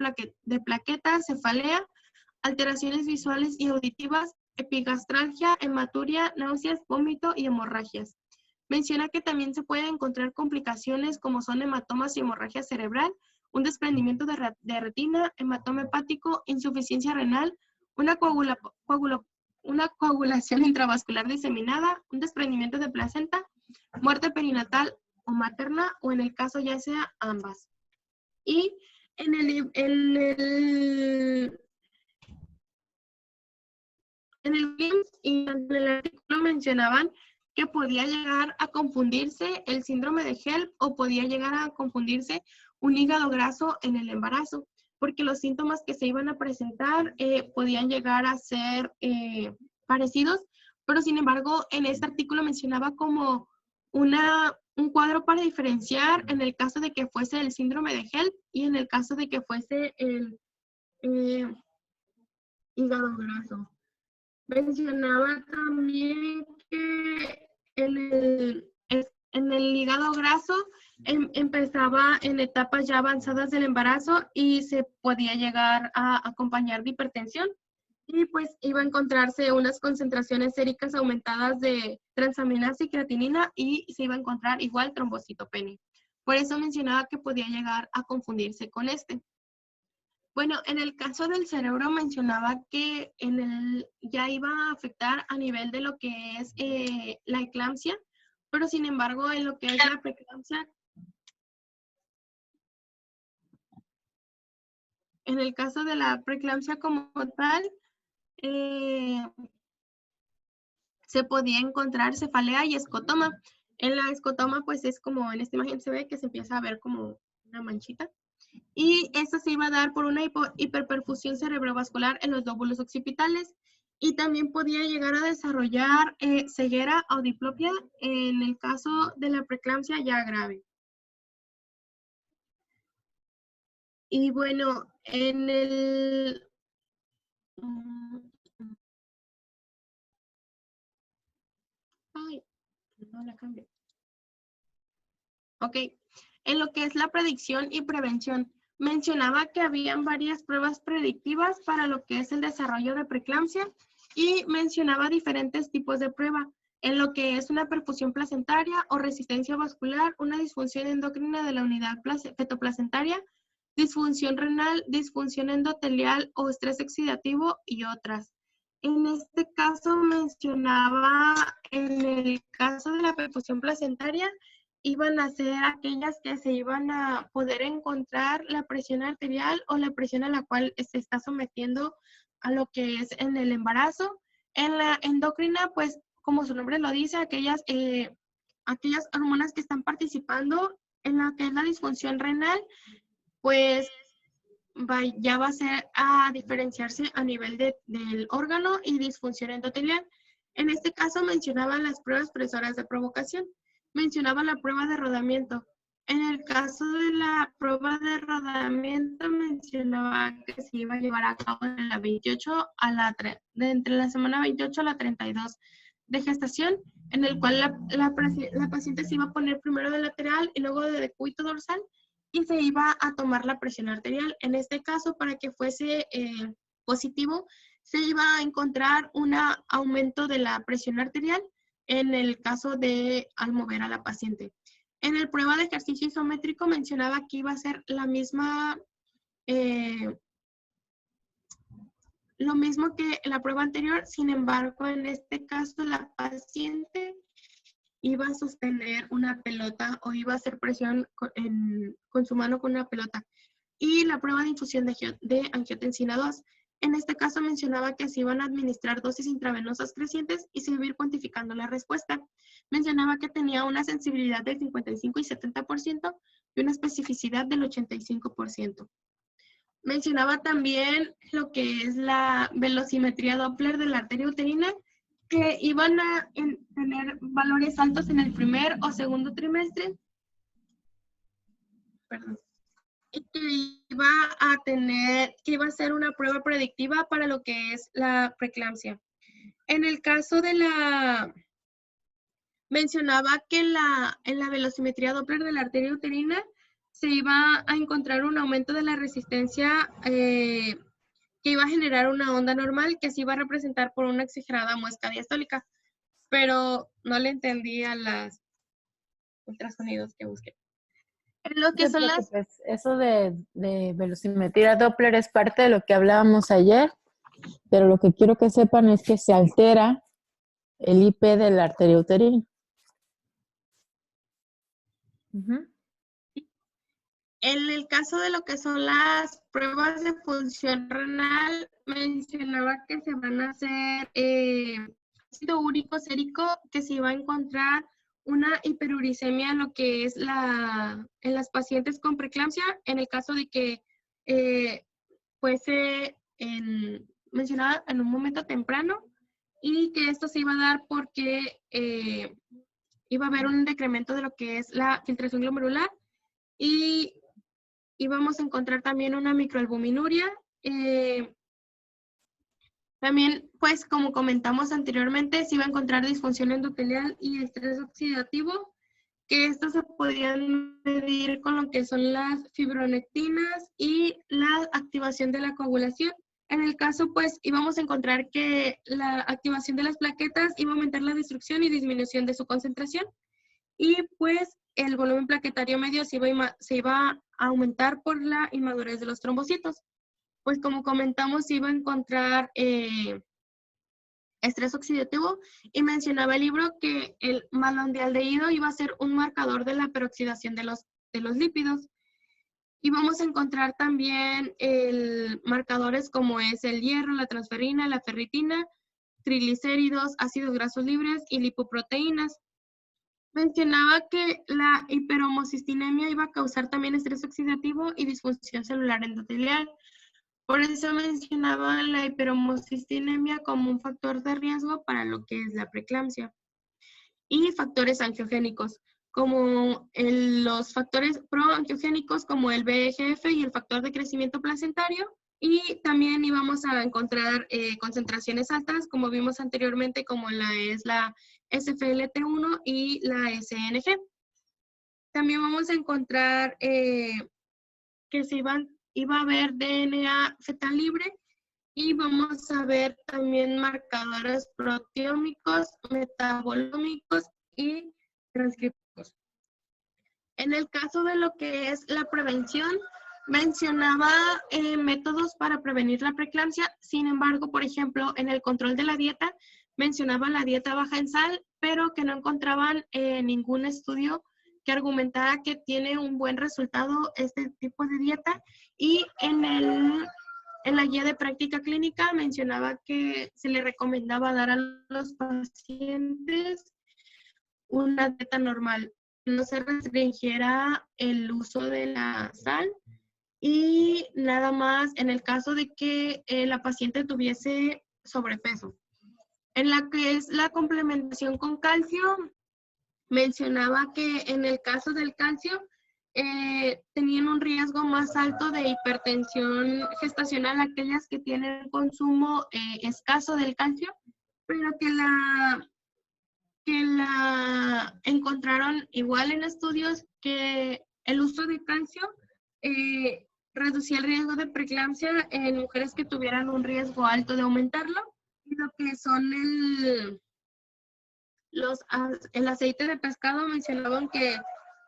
plaquetas, cefalea, alteraciones visuales y auditivas, epigastralgia, hematuria, náuseas, vómito y hemorragias. Menciona que también se pueden encontrar complicaciones como son hematomas y hemorragia cerebral, un desprendimiento de retina, hematoma hepático, insuficiencia renal, una coagulación intravascular diseminada, un desprendimiento de placenta, muerte perinatal o materna, o en el caso ya sea ambas. Y en el En el IMSS y en el artículo mencionaban que podía llegar a confundirse el síndrome de HELP o podía llegar a confundirse un hígado graso en el embarazo, porque los síntomas que se iban a presentar podían llegar a ser parecidos, pero sin embargo en este artículo mencionaba como un cuadro para diferenciar en el caso de que fuese el síndrome de HELP y en el caso de que fuese el eh, hígado graso. Mencionaba también que en el hígado graso empezaba en etapas ya avanzadas del embarazo y se podía llegar a acompañar de hipertensión y pues iba a encontrarse unas concentraciones séricas aumentadas de transaminasa y creatinina y se iba a encontrar igual trombocitopenia. Por eso mencionaba que podía llegar a confundirse con este. Bueno, en el caso del cerebro mencionaba que ya iba a afectar a nivel de lo que es la eclampsia, pero sin embargo en lo que es la preeclampsia, en el caso de la preeclampsia como tal, eh, se podía encontrar cefalea y escotoma. En la escotoma pues es como en esta imagen se ve que se empieza a ver como una manchita. Y esto se iba a dar por una hiperperfusión cerebrovascular en los lóbulos occipitales y también podía llegar a desarrollar ceguera o diplopia en el caso de la preeclampsia ya grave. Y bueno, en el... Ay, no la cambié. Ok, en lo que es la predicción y prevención, mencionaba que habían varias pruebas predictivas para lo que es el desarrollo de preeclampsia y mencionaba diferentes tipos de prueba, en lo que es una perfusión placentaria o resistencia vascular, una disfunción endocrina de la unidad fetoplacentaria, disfunción renal, disfunción endotelial o estrés oxidativo y otras. En este caso mencionaba, en el caso de la perfusión placentaria, iban a ser aquellas que se iban a poder encontrar la presión arterial o la presión a la cual se está sometiendo a lo que es en el embarazo. En la endocrina, pues como su nombre lo dice, aquellas hormonas que están participando en la que es la disfunción renal, pues ya va a ser a diferenciarse a nivel del órgano y disfunción endotelial. En este caso mencionaban las pruebas presoras de provocación. Mencionaba la prueba de rodamiento. En el caso de la prueba de rodamiento mencionaba que se iba a llevar a cabo de la 28 a de entre la semana 28 a la 32 de gestación, en el cual la paciente se iba a poner primero de lateral y luego de decúbito dorsal y se iba a tomar la presión arterial. En este caso, para que fuese positivo, se iba a encontrar un aumento de la presión arterial en el caso de al mover a la paciente. En el prueba de ejercicio isométrico mencionaba que iba a ser la misma, lo mismo que la prueba anterior, sin embargo, en este caso la paciente iba a sostener una pelota o iba a hacer presión con su mano con una pelota. Y la prueba de infusión de angiotensina 2. En este caso mencionaba que se iban a administrar dosis intravenosas crecientes y se iba a ir cuantificando la respuesta. Mencionaba que tenía una sensibilidad del 55 y 70% y una especificidad del 85%. Mencionaba también lo que es la velocimetría Doppler de la arteria uterina, que iban a tener valores altos en el primer o segundo trimestre. Perdón. Y que iba a ser una prueba predictiva para lo que es la preeclampsia. En el caso de mencionaba que en la velocimetría Doppler de la arteria uterina se iba a encontrar un aumento de la resistencia que iba a generar una onda normal que se iba a representar por una exagerada muesca diastólica, pero no le entendí a los ultrasonidos que busqué. En lo No que te son preocupes, eso de velocimetría Doppler es parte de lo que hablábamos ayer, pero lo que quiero que sepan es que se altera el IP de la arteria uterina. En el caso de lo que son las pruebas de función renal, mencionaba que se van a hacer ácido úrico sérico, que se iba a encontrar una hiperuricemia en lo que es en las pacientes con preeclampsia, en el caso de que fuese mencionada en un momento temprano, y que esto se iba a dar porque iba a haber un decremento de lo que es la filtración glomerular, y íbamos a encontrar también una microalbuminuria. También, pues, como comentamos anteriormente, se iba a encontrar disfunción endotelial y estrés oxidativo, que estos se podrían medir con lo que son las fibronectinas y la activación de la coagulación. En el caso, pues, íbamos a encontrar que la activación de las plaquetas iba a aumentar la destrucción y disminución de su concentración. Y pues el volumen plaquetario medio se iba a aumentar por la inmadurez de los trombocitos. Pues como comentamos, se iba a encontrar estrés oxidativo, y mencionaba el libro que el malondialdehído iba a ser un marcador de la peroxidación de los lípidos. Y vamos a encontrar también marcadores como es el hierro, la transferrina, la ferritina, triglicéridos, ácidos grasos libres y lipoproteínas. Mencionaba que la hiperhomocistinemia iba a causar también estrés oxidativo y disfunción celular endotelial. Por eso mencionaba la hiperhomocistinemia como un factor de riesgo para lo que es la preeclampsia. Y factores angiogénicos, como los factores proangiogénicos como el VEGF y el factor de crecimiento placentario. Y también íbamos a encontrar concentraciones altas, como vimos anteriormente, como es la SFLT1 y la SNG. También vamos a encontrar que iba a haber DNA fetal libre, y vamos a ver también marcadores proteómicos, metabolómicos y transcriptos. En el caso de lo que es la prevención, mencionaba métodos para prevenir la preeclampsia. Sin embargo, por ejemplo, en el control de la dieta, mencionaba la dieta baja en sal, pero que no encontraban ningún estudio que argumentara que tiene un buen resultado este tipo de dieta. Y en la guía de práctica clínica mencionaba que se le recomendaba dar a los pacientes una dieta normal, no se restringiera el uso de la sal, y nada más en el caso de que la paciente tuviese sobrepeso. En la que es la complementación con calcio, mencionaba que en el caso del calcio tenían un riesgo más alto de hipertensión gestacional aquellas que tienen consumo escaso del calcio, pero que encontraron igual en estudios que el uso de calcio reducía el riesgo de preeclampsia en mujeres que tuvieran un riesgo alto de aumentarlo. Y lo que son el aceite de pescado, mencionaban que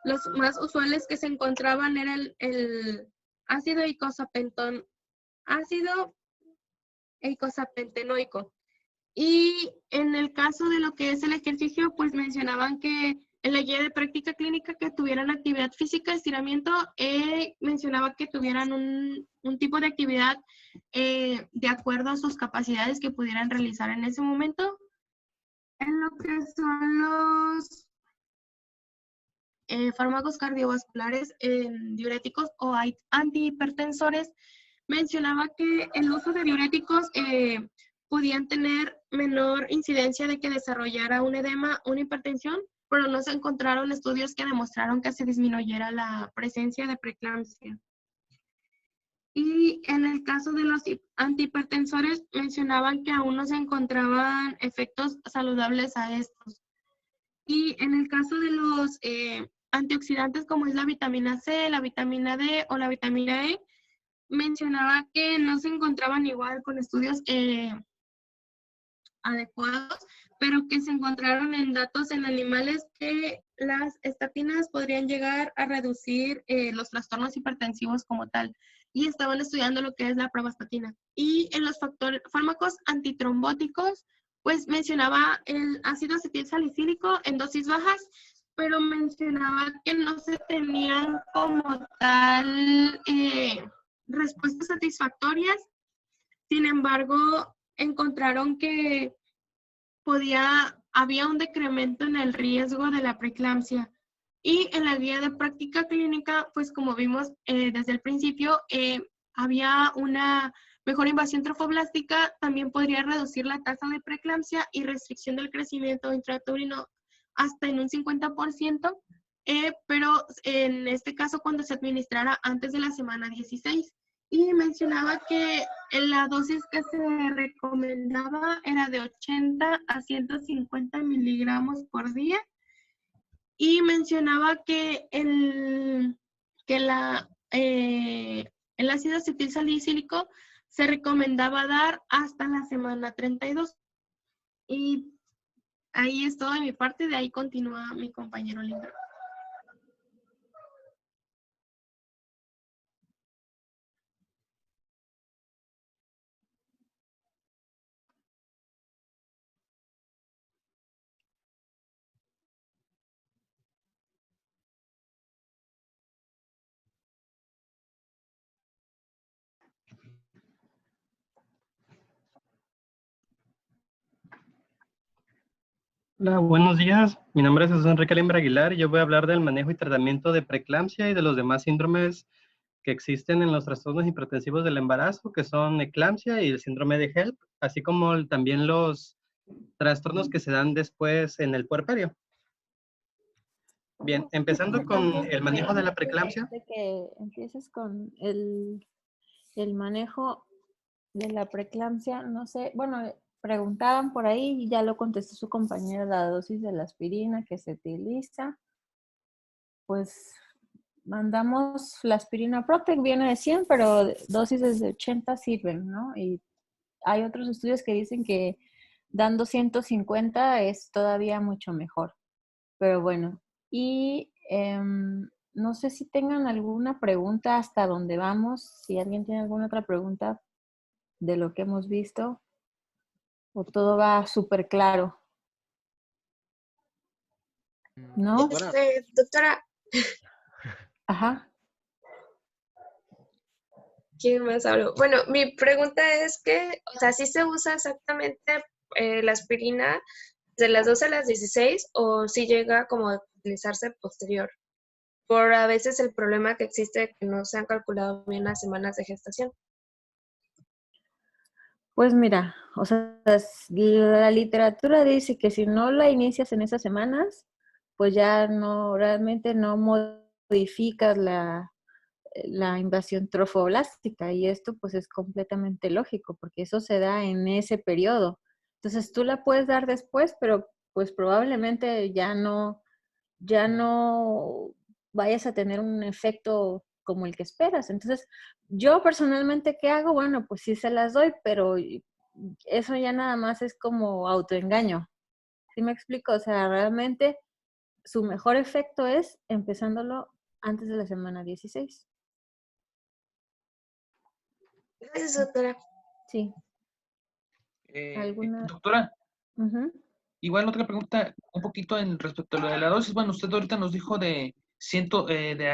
los más usuales que se encontraban era el ácido eicosapentenoico. Y en el caso de lo que es el ejercicio, pues mencionaban que en la guía de práctica clínica que tuvieran actividad física, estiramiento, mencionaba que tuvieran un tipo de actividad de acuerdo a sus capacidades que pudieran realizar en ese momento. En lo que son los fármacos cardiovasculares, diuréticos o antihipertensores, mencionaba que el uso de diuréticos podían tener menor incidencia de que desarrollara un edema, una hipertensión, pero no se encontraron estudios que demostraron que se disminuyera la presencia de preeclampsia. Y en el caso de los antihipertensores, mencionaban que aún no se encontraban efectos saludables a estos. Y en el caso de los antioxidantes, como es la vitamina C, la vitamina D o la vitamina E, mencionaba que no se encontraban igual con estudios adecuados, pero que se encontraron en datos en animales que las estatinas podrían llegar a reducir los trastornos hipertensivos como tal. Y estaban estudiando lo que es la pravastatina. Y en los fármacos antitrombóticos, pues mencionaba el ácido acetilsalicílico en dosis bajas, pero mencionaba que no se tenían como tal respuestas satisfactorias. Sin embargo, encontraron que había un decremento en el riesgo de la preeclampsia. Y en la guía de práctica clínica, pues como vimos desde el principio, había una mejor invasión trofoblástica, también podría reducir la tasa de preeclampsia y restricción del crecimiento intrauterino hasta en un 50%, pero en este caso cuando se administrara antes de la semana 16. Y mencionaba que la dosis que se recomendaba era de 80 a 150 miligramos por día. Y mencionaba que el ácido acetilsalicílico se recomendaba dar hasta la semana 32. Y ahí es todo de mi parte, de ahí continúa mi compañero Lindro. Hola, buenos días. Mi nombre es Jesús Enrique Limbra Aguilar y yo voy a hablar del manejo y tratamiento de preeclampsia y de los demás síndromes que existen en los trastornos hipertensivos del embarazo, que son eclampsia y el síndrome de HELP, así como también los trastornos que se dan después en el puerperio. Bien, empezando con el manejo de la preeclampsia. De que empieces con el manejo de la preeclampsia, no sé, bueno, preguntaban por ahí y ya lo contestó su compañera, la dosis de la aspirina que se utiliza. Pues mandamos la aspirina Protec, viene de 100, pero dosis de 80 sirven, ¿no? Y hay otros estudios que dicen que dando 150 es todavía mucho mejor. Pero bueno, y no sé si tengan alguna pregunta hasta dónde vamos, si alguien tiene alguna otra pregunta de lo que hemos visto, o todo va súper claro, ¿no? Doctora, Ajá. ¿quién más hablo? Bueno, mi pregunta es que, o sea, ¿sí se usa exactamente la aspirina de las 12 a las 16 o si llega como a utilizarse posterior? Por a veces el problema que existe que no se han calculado bien las semanas de gestación. Pues mira, o sea, la literatura dice que si no la inicias en esas semanas, pues ya no, realmente no modificas la invasión trofoblástica y esto pues es completamente lógico porque eso se da en ese periodo. Entonces tú la puedes dar después, pero pues probablemente ya no vayas a tener un efecto como el que esperas. Entonces, yo personalmente, ¿qué hago? Bueno, pues sí se las doy, pero eso ya nada más es como autoengaño. ¿Sí me explico? O sea, realmente su mejor efecto es empezándolo antes de la semana 16. Gracias, doctora. Sí. ¿Alguna? Doctora, Ujú. igual otra pregunta un poquito en respecto a lo de la dosis. Bueno, usted ahorita nos dijo de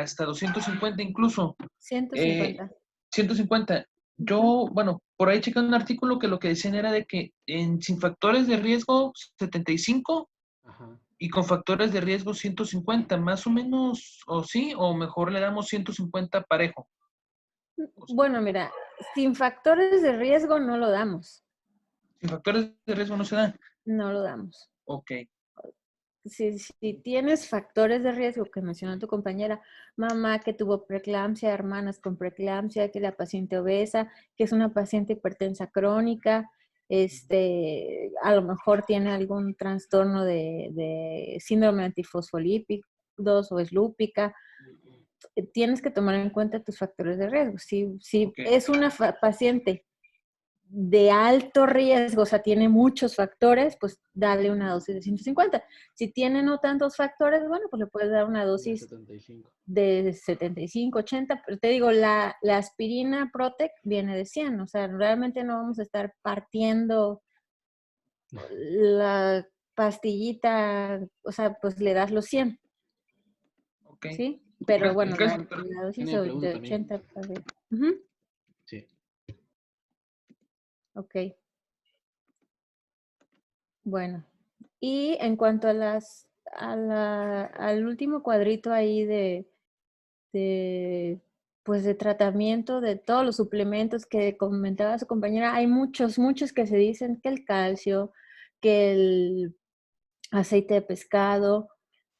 hasta 250 incluso. 150. 150. Yo, bueno, por ahí chequé un artículo que lo que decían era de que sin factores de riesgo 75 Ajá. y con factores de riesgo 150, más o menos, o sí, o mejor le damos 150 parejo. Bueno, mira, sin factores de riesgo no lo damos. Sin factores de riesgo no se dan. No lo damos. Ok. Si tienes factores de riesgo que mencionó tu compañera, mamá que tuvo preeclampsia, hermanas con preeclampsia, que la paciente obesa, que es una paciente hipertensa crónica, a lo mejor tiene algún trastorno de síndrome antifosfolípidos o es lúpica, tienes que tomar en cuenta tus factores de riesgo. Si Ok. es una paciente de alto riesgo, o sea, tiene muchos factores, pues dale una dosis de 150. Si tiene no tantos factores, bueno, pues le puedes dar una dosis 75. de 75, 80, pero te digo, la aspirina Protec viene de 100, o sea, realmente no vamos a estar partiendo la pastillita, o sea, pues le das los 100. Ok. ¿sí? Pero bueno, Gracias, la doctora. dosis Tenía de pregunta también. 80 para arriba. Ujú, Sí. ok, bueno. Y en cuanto a al último cuadrito ahí pues de tratamiento de todos los suplementos que comentaba su compañera, hay muchos que se dicen que el calcio, que el aceite de pescado,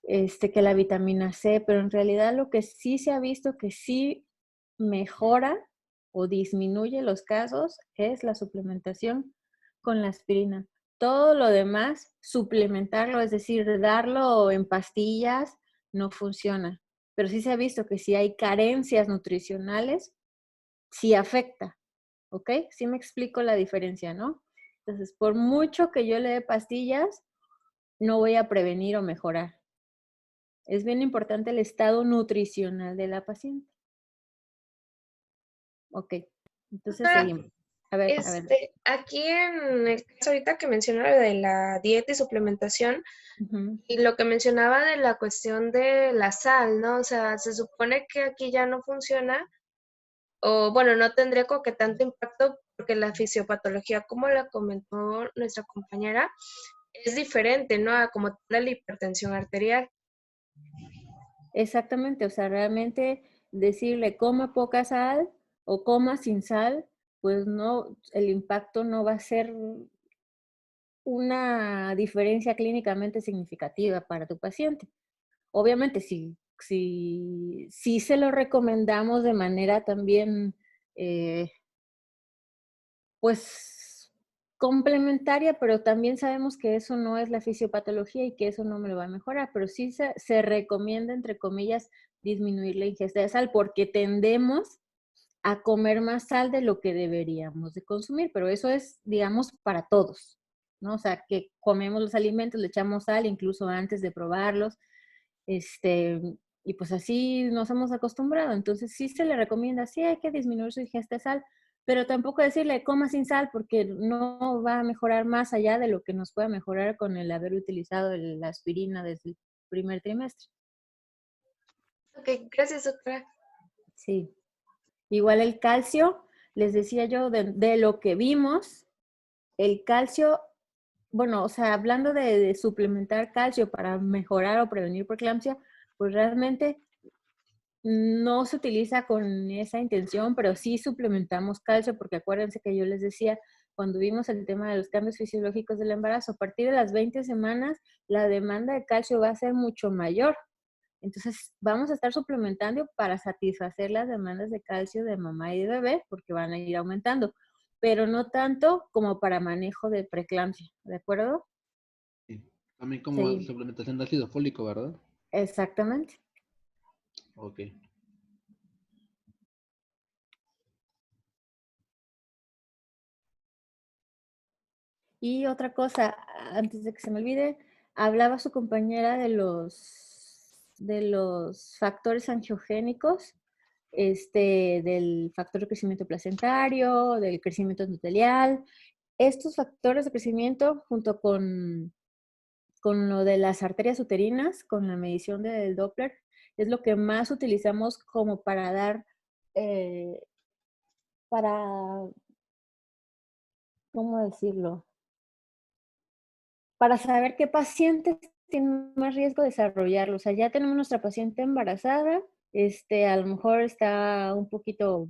que la vitamina C, pero en realidad lo que sí se ha visto que sí mejora o disminuye los casos es la suplementación con la aspirina. Todo lo demás, suplementarlo, es decir, darlo en pastillas, no funciona. Pero sí se ha visto que si hay carencias nutricionales, sí afecta, ¿ok? Sí me explico la diferencia, ¿no? Entonces, por mucho que yo le dé pastillas, no voy a prevenir o mejorar. Es bien importante el estado nutricional de la paciente. Ok, entonces Doctora, seguimos. A ver. aquí en el caso ahorita que menciona lo de la dieta y suplementación, Ujú. y lo que mencionaba de la cuestión de la sal, ¿no? O sea, se supone que aquí ya no funciona, o bueno, no tendría como que tanto impacto porque la fisiopatología, como la comentó nuestra compañera, es diferente, ¿no? A como la hipertensión arterial. Exactamente, o sea, realmente decirle coma poca sal o coma sin sal, pues no, el impacto no va a ser una diferencia clínicamente significativa para tu paciente. Obviamente, si se lo recomendamos de manera también, pues, complementaria, pero también sabemos que eso no es la fisiopatología y que eso no me lo va a mejorar, pero sí se recomienda, entre comillas, disminuir la ingesta de sal porque tendemos a comer más sal de lo que deberíamos de consumir, pero eso es, digamos, para todos, ¿no? O sea, que comemos los alimentos, le echamos sal incluso antes de probarlos, y pues así nos hemos acostumbrado. Entonces sí se le recomienda, sí hay que disminuir su ingesta de sal, pero tampoco decirle coma sin sal porque no va a mejorar más allá de lo que nos pueda mejorar con el haber utilizado la aspirina desde el primer trimestre. Ok, gracias, doctora. Sí. Igual el calcio, les decía yo, de lo que vimos, el calcio, bueno, o sea, hablando de suplementar calcio para mejorar o prevenir preeclampsia, pues realmente no se utiliza con esa intención, pero sí suplementamos calcio, porque acuérdense que yo les decía, cuando vimos el tema de los cambios fisiológicos del embarazo, a partir de las 20 semanas, la demanda de calcio va a ser mucho mayor. Entonces, vamos a estar suplementando para satisfacer las demandas de calcio de mamá y de bebé, porque van a ir aumentando, pero no tanto como para manejo de preeclampsia, ¿de acuerdo? Sí. También como Sí, suplementación de ácido fólico, ¿verdad? exactamente. Ok. Y otra cosa, antes de que se me olvide, hablaba su compañera de los factores angiogénicos, del factor de crecimiento placentario, del crecimiento endotelial. Estos factores de crecimiento, junto con lo de las arterias uterinas, con la medición del Doppler, es lo que más utilizamos como para dar, eh, para, ¿cómo decirlo? Para saber qué pacientes tienen más riesgo de desarrollarlo. O sea, ya tenemos nuestra paciente embarazada, a lo mejor está un poquito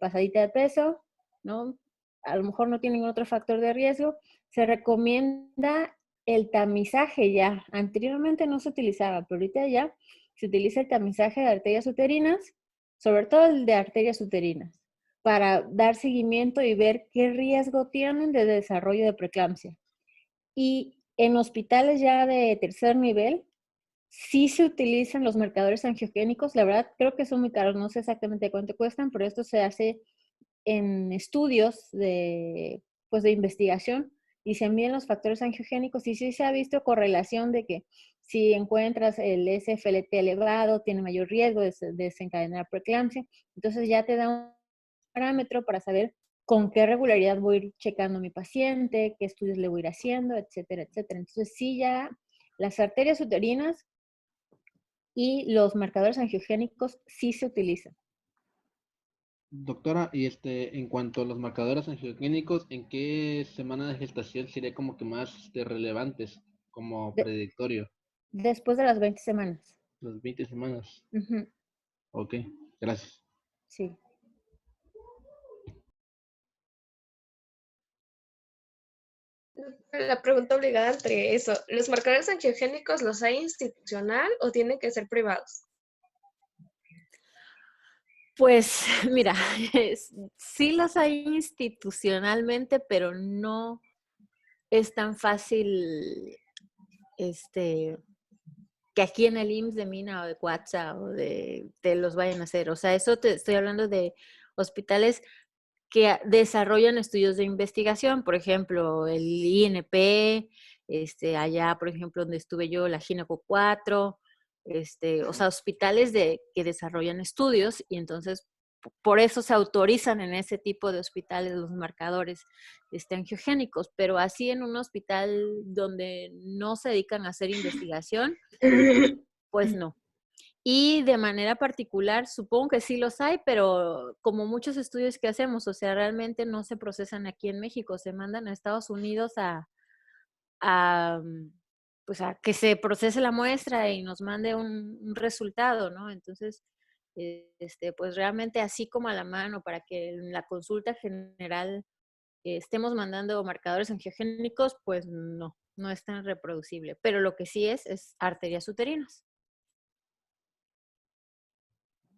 pasadita de peso, ¿no? A lo mejor no tiene ningún otro factor de riesgo. Se recomienda el tamizaje ya. Anteriormente no se utilizaba, pero ahorita ya se utiliza el tamizaje de arterias uterinas, sobre todo el de arterias uterinas, para dar seguimiento y ver qué riesgo tienen de desarrollo de preeclampsia. Y en hospitales ya de tercer nivel, sí se utilizan los marcadores angiogénicos. La verdad, creo que son muy caros. No sé exactamente cuánto cuestan, pero esto se hace en estudios pues de investigación y se envían los factores angiogénicos y sí se ha visto correlación de que si encuentras el SFLT elevado, tiene mayor riesgo de desencadenar preeclampsia. Entonces ya te da un parámetro para saber con qué regularidad voy a ir checando a mi paciente, qué estudios le voy a ir haciendo, etcétera, etcétera. Entonces, sí, ya las arterias uterinas y los marcadores angiogénicos sí se utilizan. Doctora, y en cuanto a los marcadores angiogénicos, ¿en qué semana de gestación sería como que más relevantes como De- predictorio? después de las 20 semanas. Las 20 semanas. Ujú, Ok, gracias. sí. La pregunta obligada entre eso, ¿los marcadores angiogénicos los hay institucional o tienen que ser privados? Pues mira, sí los hay institucionalmente, pero no es tan fácil que aquí en el IMSS de Mina o de Cuatza o te los vayan a hacer. O sea, eso te estoy hablando de hospitales que desarrollan estudios de investigación, por ejemplo, el INP, allá, por ejemplo, donde estuve yo, la Gineco 4, o sea, hospitales que desarrollan estudios y entonces por eso se autorizan en ese tipo de hospitales los marcadores angiogénicos, pero así en un hospital donde no se dedican a hacer investigación, pues no. Y de manera particular, supongo que sí los hay, pero como muchos estudios que hacemos, o sea, realmente no se procesan aquí en México, se mandan a Estados Unidos a, pues a que se procese la muestra y nos mande un resultado, ¿no? Entonces, pues realmente así como a la mano para que en la consulta general estemos mandando marcadores angiogénicos, pues no es tan reproducible. Pero lo que sí es arterias uterinas.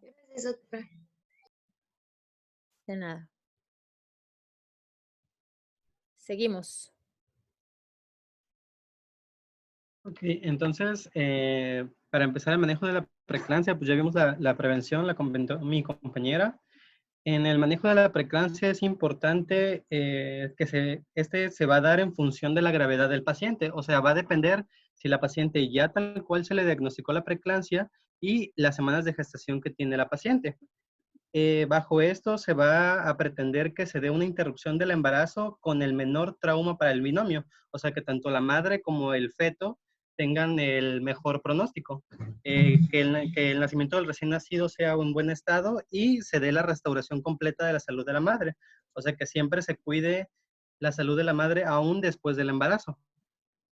Gracias, doctora. De nada. Seguimos. Ok, entonces, para empezar el manejo de la preeclampsia, pues ya vimos la prevención, la comentó mi compañera. En el manejo de la preeclampsia es importante que se va a dar en función de la gravedad del paciente. O sea, va a depender si la paciente ya tal cual se le diagnosticó la preeclampsia y las semanas de gestación que tiene la paciente. Bajo esto se va a pretender que se dé una interrupción del embarazo con el menor trauma para el binomio. O sea, que tanto la madre como el feto tengan el mejor pronóstico. Que el nacimiento del recién nacido sea un buen estado y se dé la restauración completa de la salud de la madre. O sea, que siempre se cuide la salud de la madre aún después del embarazo.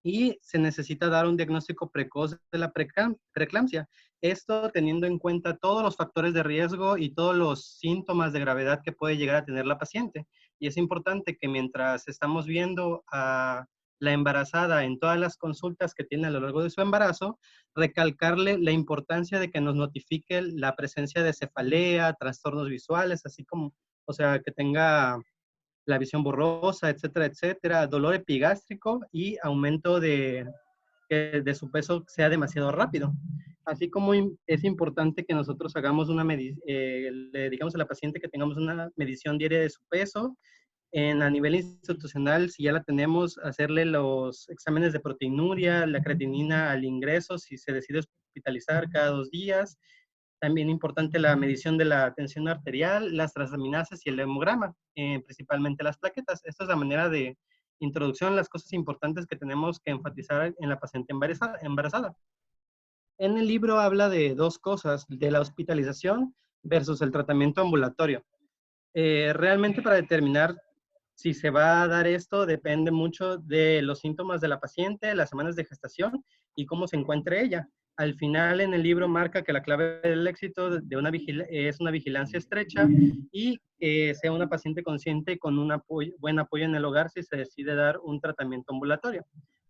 Y se necesita dar un diagnóstico precoz de la preeclampsia. Esto teniendo en cuenta todos los factores de riesgo y todos los síntomas de gravedad que puede llegar a tener la paciente. Y es importante que mientras estamos viendo a la embarazada en todas las consultas que tiene a lo largo de su embarazo, recalcarle la importancia de que nos notifique la presencia de cefalea, trastornos visuales, así como, o sea, que tenga la visión borrosa, etcétera, etcétera, dolor epigástrico y aumento de su peso sea demasiado rápido. Así como es importante que nosotros hagamos le digamos a la paciente que tengamos una medición diaria de su peso. A nivel institucional, si ya la tenemos, hacerle los exámenes de proteinuria, la creatinina al ingreso, si se decide hospitalizar cada 2 días. También importante la medición de la tensión arterial, las transaminasas y el hemograma, principalmente las plaquetas. Esta es la manera de introducción, las cosas importantes que tenemos que enfatizar en la paciente embarazada. En el libro habla de dos cosas, de la hospitalización versus el tratamiento ambulatorio. Realmente para determinar si se va a dar esto depende mucho de los síntomas de la paciente, las semanas de gestación y cómo se encuentre ella. Al final en el libro marca que la clave del éxito es una vigilancia estrecha y que sea una paciente consciente con un buen apoyo en el hogar si se decide dar un tratamiento ambulatorio.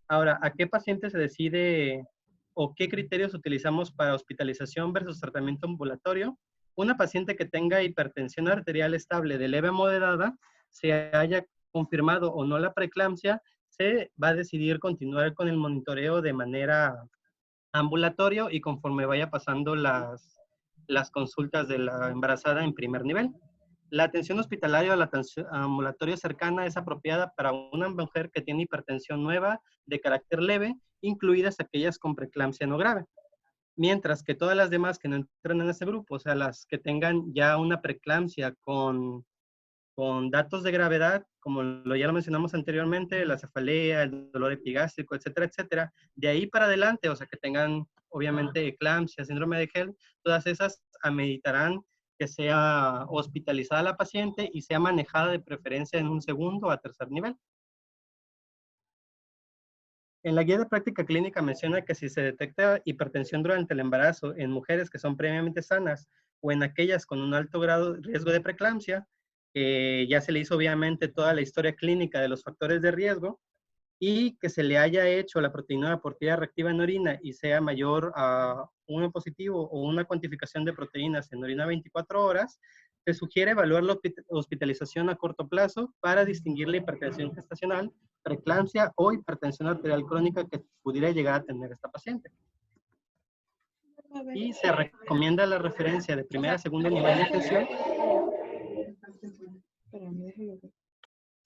Ahora, ¿a qué paciente se decide o qué criterios utilizamos para hospitalización versus tratamiento ambulatorio? Una paciente que tenga hipertensión arterial estable de leve a moderada, se haya confirmado o no la preeclampsia, se va a decidir continuar con el monitoreo de manera ambulatorio y conforme vaya pasando las consultas de la embarazada en primer nivel. La atención hospitalaria o la atención ambulatoria cercana es apropiada para una mujer que tiene hipertensión nueva de carácter leve, incluidas aquellas con preeclampsia no grave. Mientras que todas las demás que no entran en ese grupo, o sea, las que tengan ya una preeclampsia con datos de gravedad, como ya lo mencionamos anteriormente, la cefalea, el dolor epigástrico, etcétera, etcétera, de ahí para adelante, o sea, que tengan obviamente eclampsia, síndrome de Hell, todas esas ameritarán que sea hospitalizada la paciente y sea manejada de preferencia en un segundo a tercer nivel. En la guía de práctica clínica menciona que si se detecta hipertensión durante el embarazo en mujeres que son previamente sanas o en aquellas con un alto grado de riesgo de preeclampsia, ya se le hizo obviamente toda la historia clínica de los factores de riesgo y que se le haya hecho la proteína porfírica reactiva en orina y sea mayor a 1 positivo o una cuantificación de proteínas en orina 24 horas, se sugiere evaluar la hospitalización a corto plazo para distinguir la hipertensión gestacional, preeclampsia o hipertensión arterial crónica que pudiera llegar a tener esta paciente. Y se recomienda la referencia de primer a segundo nivel de tensión.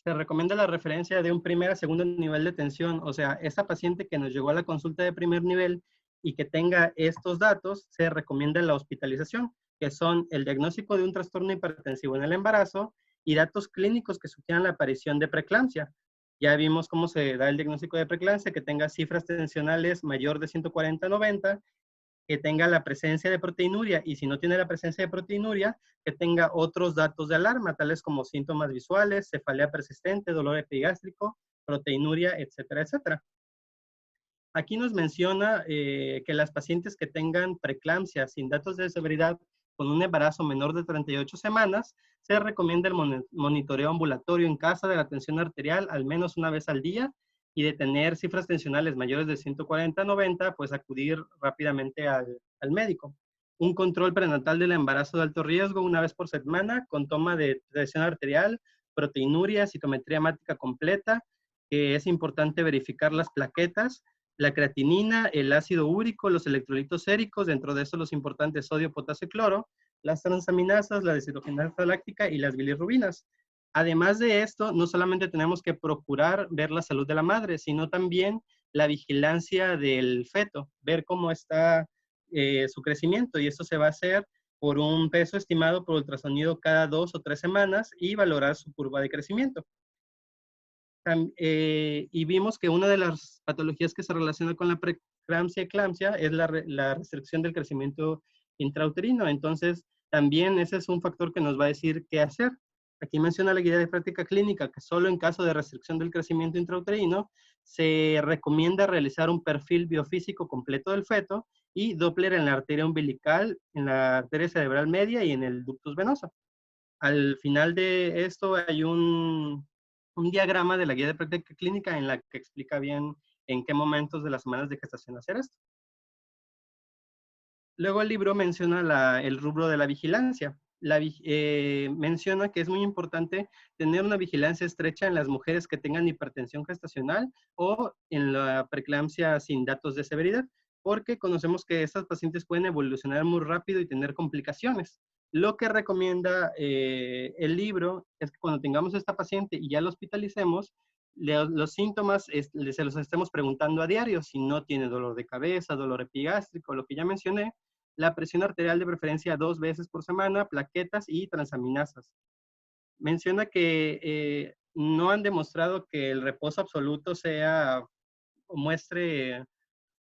Se recomienda la referencia de un primer a segundo nivel de tensión, o sea, esa paciente que nos llegó a la consulta de primer nivel y que tenga estos datos, se recomienda la hospitalización, que son el diagnóstico de un trastorno hipertensivo en el embarazo y datos clínicos que sugieran la aparición de preeclampsia. Ya vimos cómo se da el diagnóstico de preeclampsia, que tenga cifras tensionales mayor de 140-90, que tenga la presencia de proteinuria, y si no tiene la presencia de proteinuria, que tenga otros datos de alarma, tales como síntomas visuales, cefalea persistente, dolor epigástrico, proteinuria, etcétera, etcétera. Aquí nos menciona que las pacientes que tengan preeclampsia sin datos de severidad con un embarazo menor de 38 semanas, se recomienda el monitoreo ambulatorio en casa de la tensión arterial al menos una vez al día, y de tener cifras tensionales mayores de 140-90, pues acudir rápidamente al médico. Un control prenatal del embarazo de alto riesgo una vez por semana con toma de tensión arterial, proteinuria, citometría hemática completa, que es importante verificar las plaquetas, la creatinina, el ácido úrico, los electrolitos séricos, dentro de eso los importantes sodio, potasio y cloro, las transaminasas, la deshidrogenasa láctica y las bilirrubinas. Además de esto, no solamente tenemos que procurar ver la salud de la madre, sino también la vigilancia del feto, ver cómo está su crecimiento, y eso se va a hacer por un peso estimado por ultrasonido cada 2 o 3 semanas y valorar su curva de crecimiento. Y vimos que una de las patologías que se relaciona con la preeclampsia y eclampsia es la restricción del crecimiento intrauterino. Entonces, también ese es un factor que nos va a decir qué hacer. Aquí menciona la guía de práctica clínica que solo en caso de restricción del crecimiento intrauterino se recomienda realizar un perfil biofísico completo del feto y Doppler en la arteria umbilical, en la arteria cerebral media y en el ductus venoso. Al final de esto hay un diagrama de la guía de práctica clínica en la que explica bien en qué momentos de las semanas de gestación hacer esto. Luego el libro menciona el rubro de la vigilancia. Menciona que es muy importante tener una vigilancia estrecha en las mujeres que tengan hipertensión gestacional o en la preeclampsia sin datos de severidad, porque conocemos que estas pacientes pueden evolucionar muy rápido y tener complicaciones. Lo que recomienda el libro es que cuando tengamos a esta paciente y ya la hospitalicemos, los síntomas se los estemos preguntando a diario, si no tiene dolor de cabeza, dolor epigástrico, lo que ya mencioné, la presión arterial de preferencia 2 veces por semana, plaquetas y transaminasas. Menciona que no han demostrado que el reposo absoluto muestre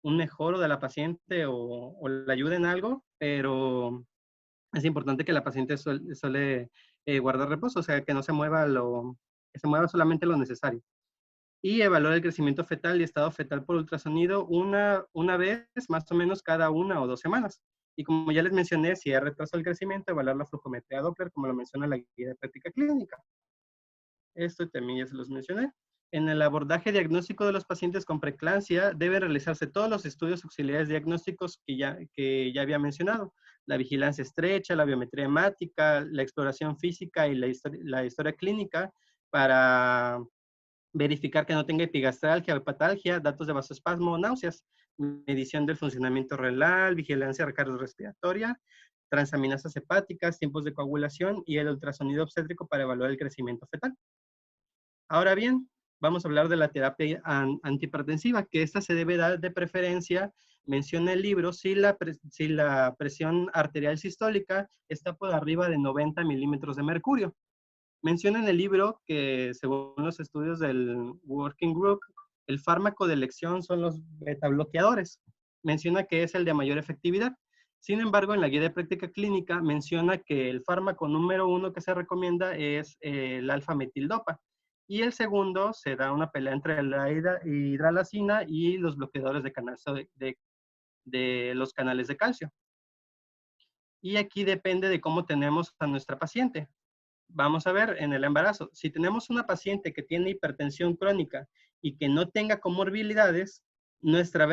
un mejoro de la paciente o le ayude en algo, pero es importante que la paciente suele guardar reposo, o sea, que no se mueva que se mueva solamente lo necesario. Y evaluar el crecimiento fetal y estado fetal por ultrasonido una vez, más o menos cada 1 o 2 semanas. Y como ya les mencioné, si hay retraso del crecimiento, evaluar la flujometría Doppler, como lo menciona la guía de práctica clínica. Esto también ya se los mencioné. En el abordaje diagnóstico de los pacientes con preeclampsia, deben realizarse todos los estudios auxiliares diagnósticos que ya había mencionado. La vigilancia estrecha, la biometría hemática, la exploración física y la historia clínica para verificar que no tenga epigastralgia o hepatalgia, datos de vasoespasmo o náuseas, medición del funcionamiento renal, vigilancia cardiorrespiratoria, transaminasas hepáticas, tiempos de coagulación y el ultrasonido obstétrico para evaluar el crecimiento fetal. Ahora bien, vamos a hablar de la terapia antihipertensiva, que esta se debe dar de preferencia, menciona el libro, si la presión arterial sistólica está por arriba de 90 milímetros de mercurio. Menciona en el libro que, según los estudios del Working Group, el fármaco de elección son los beta bloqueadores. menciona que es el de mayor efectividad. Sin embargo, en la guía de práctica clínica menciona que el fármaco número 1 que se recomienda es el alfa-metildopa. Y el segundo se da una pelea entre la hidralazina y los bloqueadores de los canales de calcio. Y aquí depende de cómo tenemos a nuestra paciente. Vamos a ver en el embarazo. Si tenemos una paciente que tiene hipertensión crónica y que no tenga comorbilidades, nuestra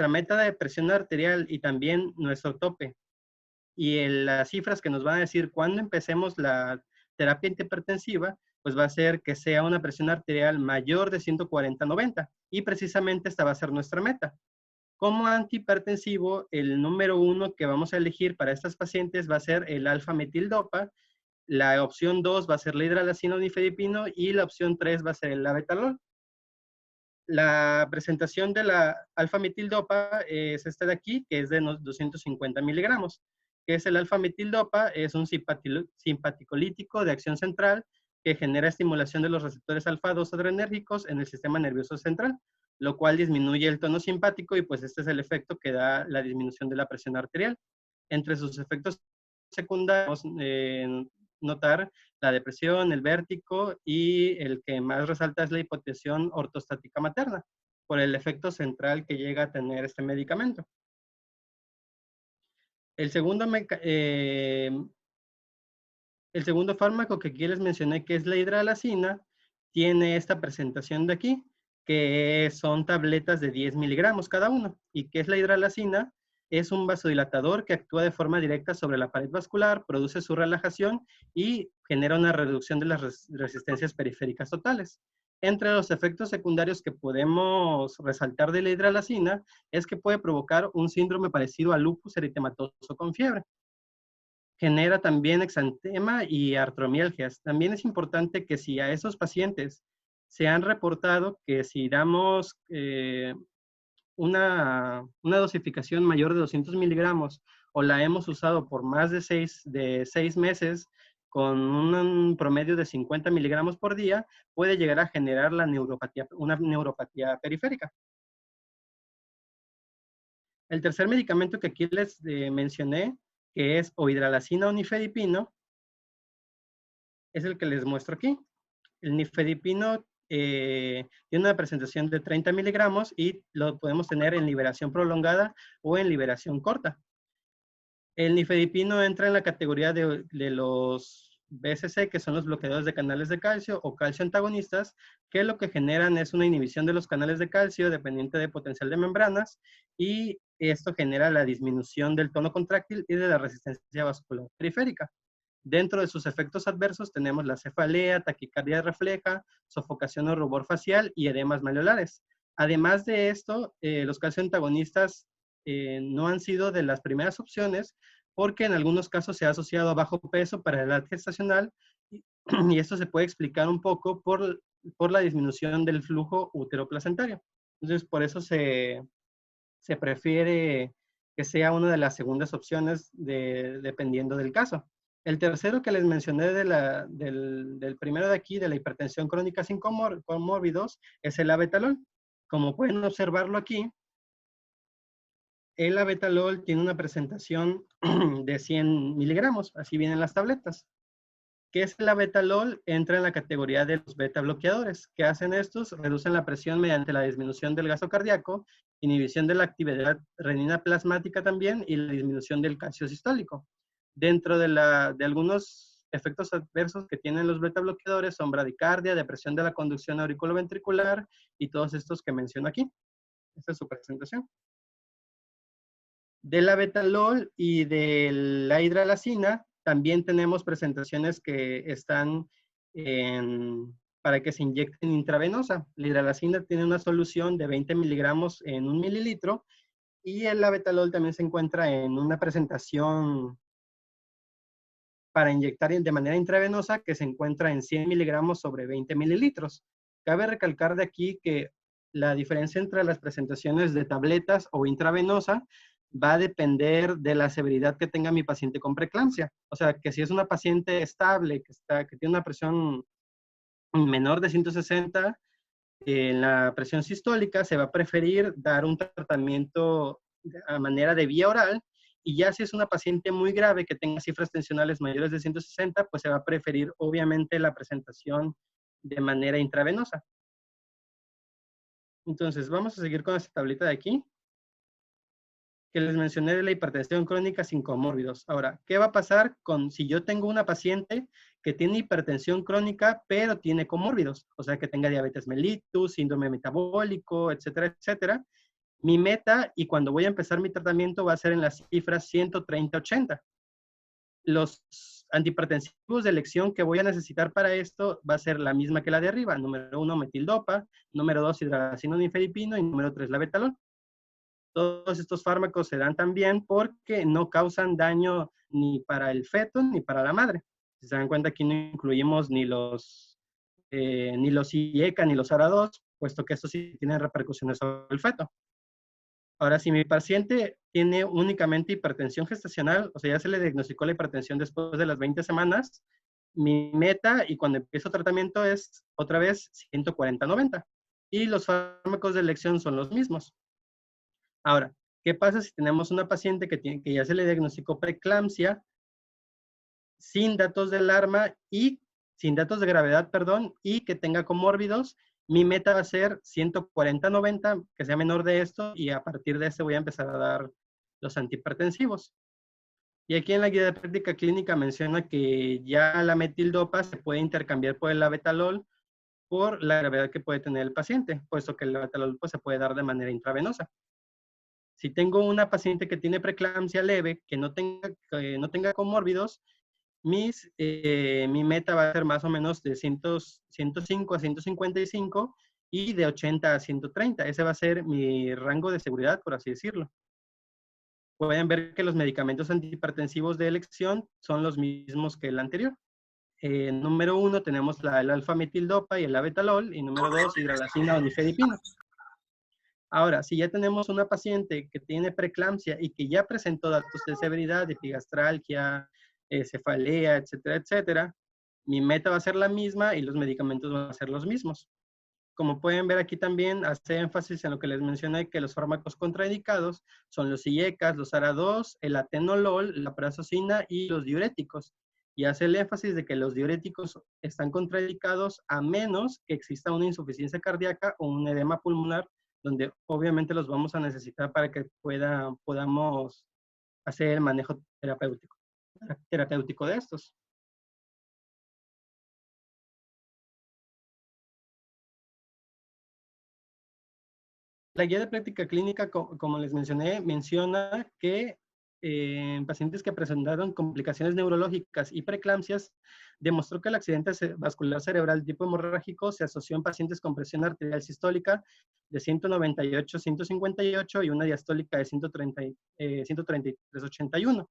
meta de presión arterial y también nuestro tope y las cifras que nos van a decir cuándo empecemos la terapia antihipertensiva, pues va a ser que sea una presión arterial mayor de 140/90 y precisamente esta va a ser nuestra meta. Como antihipertensivo, el número 1 que vamos a elegir para estas pacientes va a ser el alfa-metildopa. La opción 2 va a ser la hidralazina o nifedipino y la opción 3 va a ser el labetalol. La presentación de la alfa-metildopa es esta de aquí, que es de 250 miligramos. ¿Qué es el alfa-metildopa? Es un simpaticolítico de acción central que genera estimulación de los receptores alfa-2 adrenérgicos en el sistema nervioso central, lo cual disminuye el tono simpático y pues este es el efecto que da la disminución de la presión arterial. Entre sus efectos secundarios, notar la depresión, el vértigo y el que más resalta es la hipotensión ortostática materna, por el efecto central que llega a tener este medicamento. El segundo fármaco que aquí les mencioné, que es la hidralazina, tiene esta presentación de aquí, que son tabletas de 10 miligramos cada uno. ¿Y qué es la hidralazina? Es un vasodilatador que actúa de forma directa sobre la pared vascular, produce su relajación y genera una reducción de las resistencias periféricas totales. Entre los efectos secundarios que podemos resaltar de la hidralazina es que puede provocar un síndrome parecido al lupus eritematoso con fiebre. Genera también exantema y artromialgias. También es importante que si a esos pacientes se han reportado que si damos una dosificación mayor de 200 miligramos o la hemos usado por más de 6 meses con un promedio de 50 miligramos por día, puede llegar a generar una neuropatía periférica. El tercer medicamento que aquí les mencioné, que es o hidralazina o nifedipino, es el que les muestro aquí. El nifedipino tiene una presentación de 30 miligramos y lo podemos tener en liberación prolongada o en liberación corta. El nifedipino entra en la categoría de los BCC, que son los bloqueadores de canales de calcio o calcio antagonistas, que lo que generan es una inhibición de los canales de calcio dependiente de potencial de membranas y esto genera la disminución del tono contráctil y de la resistencia vascular periférica. Dentro de sus efectos adversos tenemos la cefalea, taquicardia refleja, sofocación o rubor facial y edemas malleolares. Además de esto, los calcio antagonistas no han sido de las primeras opciones porque en algunos casos se ha asociado a bajo peso para la edad gestacional y esto se puede explicar un poco por la disminución del flujo uteroplacentario. Entonces, por eso se prefiere que sea una de las segundas opciones dependiendo del caso. El tercero que les mencioné del primero de aquí, de la hipertensión crónica sin comórbidos, es el labetalol. Como pueden observarlo aquí, el labetalol tiene una presentación de 100 miligramos, así vienen las tabletas. ¿Qué es el labetalol? Entra en la categoría de los beta bloqueadores. ¿Qué hacen estos? Reducen la presión mediante la disminución del gasto cardíaco, inhibición de la actividad renina plasmática también y la disminución del calcio sistólico. Dentro de algunos efectos adversos que tienen los beta bloqueadores son bradicardia, depresión de la conducción auriculoventricular y todos estos que menciono aquí. Esta es su presentación. Del labetalol y de la hidralazina también tenemos presentaciones que están para que se inyecten intravenosa. La hidralazina tiene una solución de 20 miligramos en 1 mililitro y el labetalol también se encuentra en una presentación para inyectar de manera intravenosa que se encuentra en 100 miligramos sobre 20 mililitros. Cabe recalcar de aquí que la diferencia entre las presentaciones de tabletas o intravenosa va a depender de la severidad que tenga mi paciente con preeclampsia. O sea, que si es una paciente estable, que tiene una presión menor de 160, en la presión sistólica se va a preferir dar un tratamiento a manera de vía oral, y ya si es una paciente muy grave que tenga cifras tensionales mayores de 160, pues se va a preferir obviamente la presentación de manera intravenosa. Entonces, vamos a seguir con esta tablita de aquí, que les mencioné de la hipertensión crónica sin comórbidos. Ahora, ¿qué va a pasar si yo tengo una paciente que tiene hipertensión crónica, pero tiene comórbidos? O sea, que tenga diabetes mellitus, síndrome metabólico, etcétera, etcétera. Mi meta, y cuando voy a empezar mi tratamiento, va a ser en las cifras 130-80. Los antihipertensivos de elección que voy a necesitar para esto va a ser la misma que la de arriba. Número 1, metildopa. Número 2, hidralazina nifedipino. Y número 3, labetalol. Todos estos fármacos se dan también porque no causan daño ni para el feto ni para la madre. Si se dan cuenta, aquí no incluimos ni los IECA ni los ARA2, puesto que estos sí tienen repercusiones sobre el feto. Ahora, si mi paciente tiene únicamente hipertensión gestacional, o sea, ya se le diagnosticó la hipertensión después de las 20 semanas, mi meta y cuando empiezo tratamiento es otra vez 140-90. Y los fármacos de elección son los mismos. Ahora, ¿qué pasa si tenemos una paciente que ya se le diagnosticó preeclampsia sin datos de alarma y sin datos de gravedad, perdón, y que tenga comórbidos? Mi meta va a ser 140-90, que sea menor de esto, y a partir de este voy a empezar a dar los antihipertensivos. Y aquí en la guía de práctica clínica menciona que ya la metildopa se puede intercambiar por el labetalol por la gravedad que puede tener el paciente, puesto que el labetalol pues, se puede dar de manera intravenosa. Si tengo una paciente que tiene preeclampsia leve, que no tenga comórbidos, mi meta va a ser más o menos de 105 a 155 y de 80 a 130. Ese va a ser mi rango de seguridad, por así decirlo. Pueden ver que los medicamentos antihipertensivos de elección son los mismos que el anterior. Número 1 tenemos el alfa-metildopa y el labetalol, y número 2, hidralazina o nifedipino. Ahora, si ya tenemos una paciente que tiene preeclampsia y que ya presentó datos de severidad, epigastralgia, cefalea, etcétera, etcétera, mi meta va a ser la misma y los medicamentos van a ser los mismos. Como pueden ver aquí también, hace énfasis en lo que les mencioné, que los fármacos contraindicados son los IECAS, los ARA2, el atenolol, la prazosina y los diuréticos. Y hace el énfasis de que los diuréticos están contraindicados a menos que exista una insuficiencia cardíaca o un edema pulmonar, donde obviamente los vamos a necesitar para que podamos hacer el manejo terapéutico de estos. La guía de práctica clínica, como les mencioné, menciona que en pacientes que presentaron complicaciones neurológicas y preeclampsias, demostró que el accidente vascular cerebral tipo hemorrágico se asoció en pacientes con presión arterial sistólica de 198-158 y una diastólica de 133-81.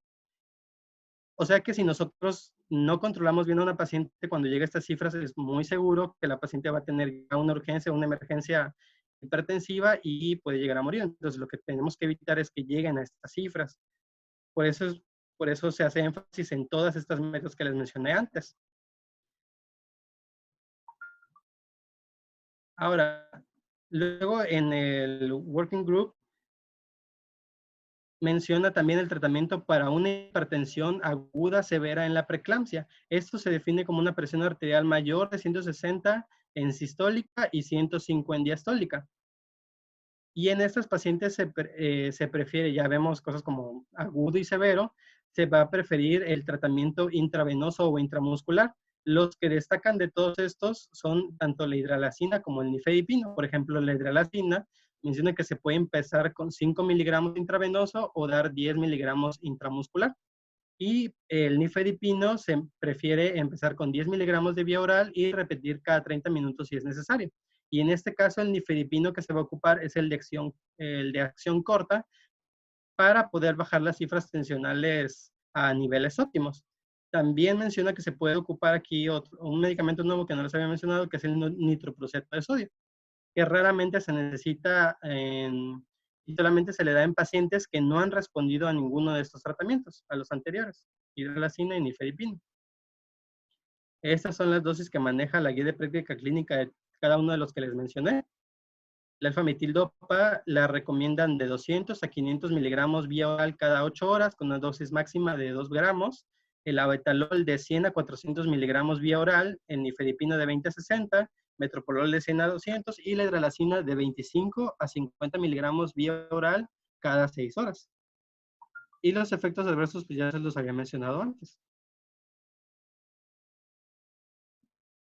O sea que si nosotros no controlamos bien a una paciente cuando llega a estas cifras, es muy seguro que la paciente va a tener una urgencia, una emergencia hipertensiva y puede llegar a morir. Entonces, lo que tenemos que evitar es que lleguen a estas cifras. Por eso se hace énfasis en todas estas metas que les mencioné antes. Ahora, luego en el Working Group menciona también el tratamiento para una hipertensión aguda severa en la preeclampsia. Esto se define como una presión arterial mayor de 160 en sistólica y 105 en diastólica. Y en estas pacientes se prefiere, ya vemos cosas como agudo y severo, se va a preferir el tratamiento intravenoso o intramuscular. Los que destacan de todos estos son tanto la hidralazina como el nifedipino. Por ejemplo, la hidralazina menciona que se puede empezar con 5 miligramos intravenoso o dar 10 miligramos intramuscular. Y el nifedipino se prefiere empezar con 10 miligramos de vía oral y repetir cada 30 minutos si es necesario. Y en este caso, el nifedipino que se va a ocupar es el de acción corta para poder bajar las cifras tensionales a niveles óptimos. También menciona que se puede ocupar aquí un medicamento nuevo que no les había mencionado, que es el nitropruseto de sodio, que raramente se necesita y solamente se le da en pacientes que no han respondido a ninguno de estos tratamientos, a los anteriores, hidralazina y nifedipino. Estas son las dosis que maneja la guía de práctica clínica de cada uno de los que les mencioné. La alfa-metildopa la recomiendan de 200 a 500 miligramos vía oral cada 8 horas con una dosis máxima de 2 gramos. El abetalol de 100 a 400 miligramos vía oral, el nifedipino de 20 a 60, metoprolol de 100 a 200 y la hidralacina de 25 a 50 miligramos vía oral cada 6 horas. Y los efectos adversos, pues ya se los había mencionado antes.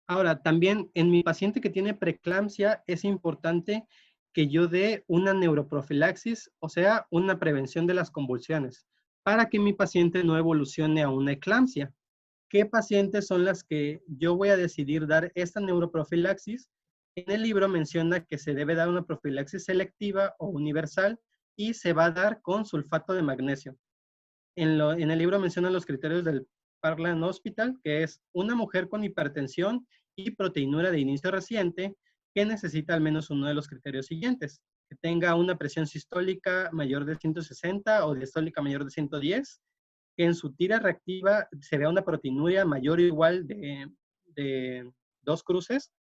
Ahora, también en mi paciente que tiene preeclampsia es importante que yo dé una neuroprofilaxis, o sea, una prevención de las convulsiones, para que mi paciente no evolucione a una eclampsia. ¿Qué pacientes son las que yo voy a decidir dar esta neuroprofilaxis? En el libro menciona que se debe dar una profilaxis selectiva o universal y se va a dar con sulfato de magnesio. En el libro menciona los criterios del Parkland Hospital, que es una mujer con hipertensión y proteinura de inicio reciente que necesita al menos uno de los criterios siguientes: que tenga una presión sistólica mayor de 160 o diastólica mayor de 110, que en su tira reactiva se vea una proteinuria mayor o igual de 2 cruces,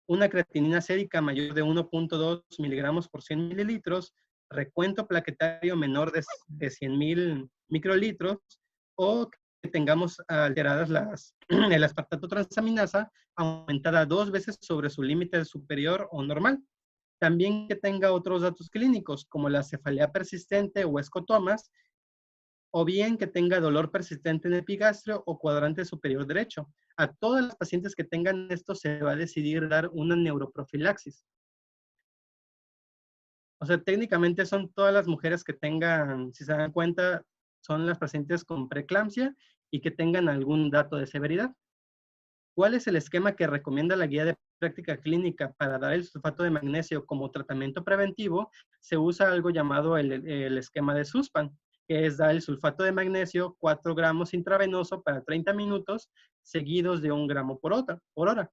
una creatinina sérica mayor de 1.2 miligramos por 100 mililitros, recuento plaquetario menor de 100.000 microlitros, o que tengamos alteradas el aspartato transaminasa aumentada 2 veces sobre su límite superior o normal. También que tenga otros datos clínicos como la cefalea persistente o escotomas, o bien que tenga dolor persistente en el epigastrio o cuadrante superior derecho. A todas las pacientes que tengan esto se va a decidir dar una neuroprofilaxis. O sea, técnicamente son todas las mujeres que tengan, si se dan cuenta, son las pacientes con preeclampsia y que tengan algún dato de severidad. ¿Cuál es el esquema que recomienda la guía de práctica clínica para dar el sulfato de magnesio como tratamiento preventivo? Se usa algo llamado el esquema de Sussman, que es dar el sulfato de magnesio 4 gramos intravenoso para 30 minutos, seguidos de 1 gramo por hora.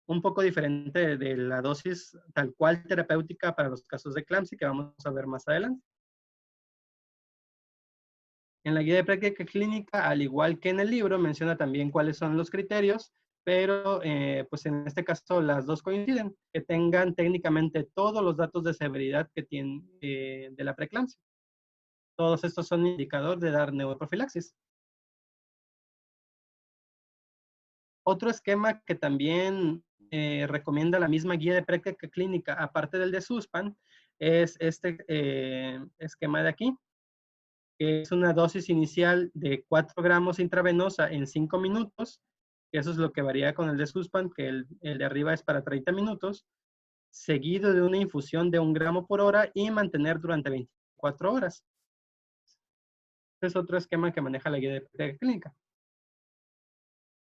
Un poco diferente de la dosis tal cual terapéutica para los casos de eclampsia que vamos a ver más adelante. En la guía de práctica clínica, al igual que en el libro, menciona también cuáles son los criterios, pero pues en este caso las dos coinciden, que tengan técnicamente todos los datos de severidad que tienen de la preeclampsia. Todos estos son indicador de dar neuroprofilaxis. Otro esquema que también recomienda la misma guía de práctica clínica, aparte del de Sussman, es este esquema de aquí, que es una dosis inicial de 4 gramos intravenosa en 5 minutos. Eso es lo que varía con el de Sussman, que el de arriba es para 30 minutos, seguido de una infusión de 1 gramo por hora y mantener durante 24 horas. Este es otro esquema que maneja la guía de práctica clínica.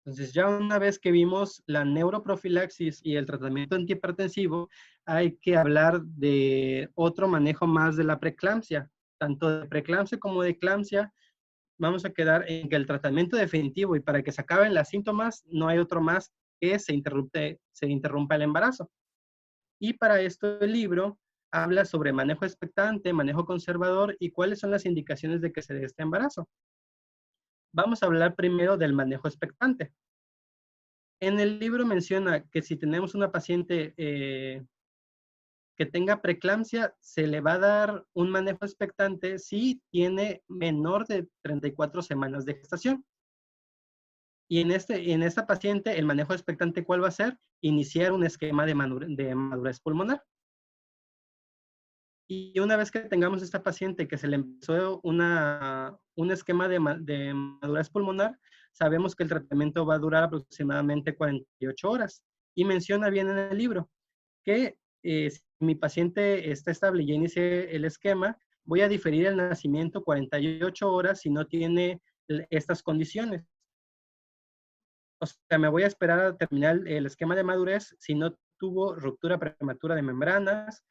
Entonces, ya una vez que vimos la neuroprofilaxis y el tratamiento antihipertensivo, hay que hablar de otro manejo más de la preeclampsia. Tanto de preeclampsia como de eclampsia, vamos a quedar en que el tratamiento definitivo y para que se acaben los síntomas, no hay otro más que se interrumpa el embarazo. Y para esto el libro habla sobre manejo expectante, manejo conservador y cuáles son las indicaciones de que se dé este embarazo. Vamos a hablar primero del manejo expectante. En el libro menciona que si tenemos una paciente que tenga preeclampsia, se le va a dar un manejo expectante si tiene menor de 34 semanas de gestación. Y en esta paciente, el manejo expectante, ¿cuál va a ser? Iniciar un esquema de madurez pulmonar. Y una vez que tengamos esta paciente que se le empezó un esquema de madurez pulmonar, sabemos que el tratamiento va a durar aproximadamente 48 horas. Y menciona bien en el libro que si mi paciente está estable y ya inicié el esquema, voy a diferir el nacimiento 48 horas si no tiene estas condiciones. O sea, me voy a esperar a terminar el esquema de madurez si no tuvo ruptura prematura de membranas,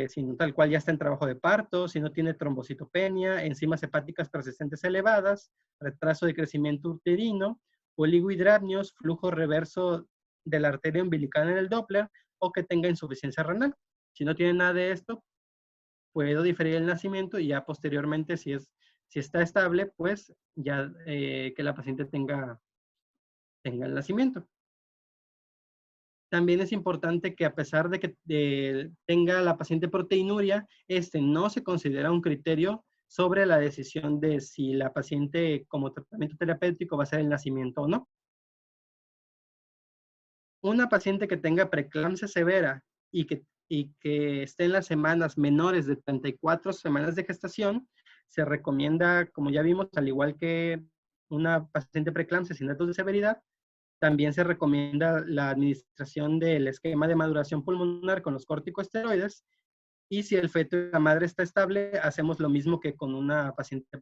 si no, tal cual ya está en trabajo de parto, si no tiene trombocitopenia, enzimas hepáticas persistentes elevadas, retraso de crecimiento uterino, oligohidramnios, flujo reverso de la arteria umbilical en el Doppler, o que tenga insuficiencia renal. Si no tiene nada de esto, puedo diferir el nacimiento y ya posteriormente, si está estable, pues ya que la paciente tenga el nacimiento. también es importante que a pesar de que tenga la paciente proteinuria, no se considera un criterio sobre la decisión de si la paciente como tratamiento terapéutico va a ser el nacimiento o no. Una paciente que tenga preeclampsia severa y que esté en las semanas menores de 34 semanas de gestación, se recomienda, como ya vimos, al igual que una paciente preeclampsia sin datos de severidad, también se recomienda la administración del esquema de maduración pulmonar con los corticosteroides. Y si el feto y la madre está estable, hacemos lo mismo que con una paciente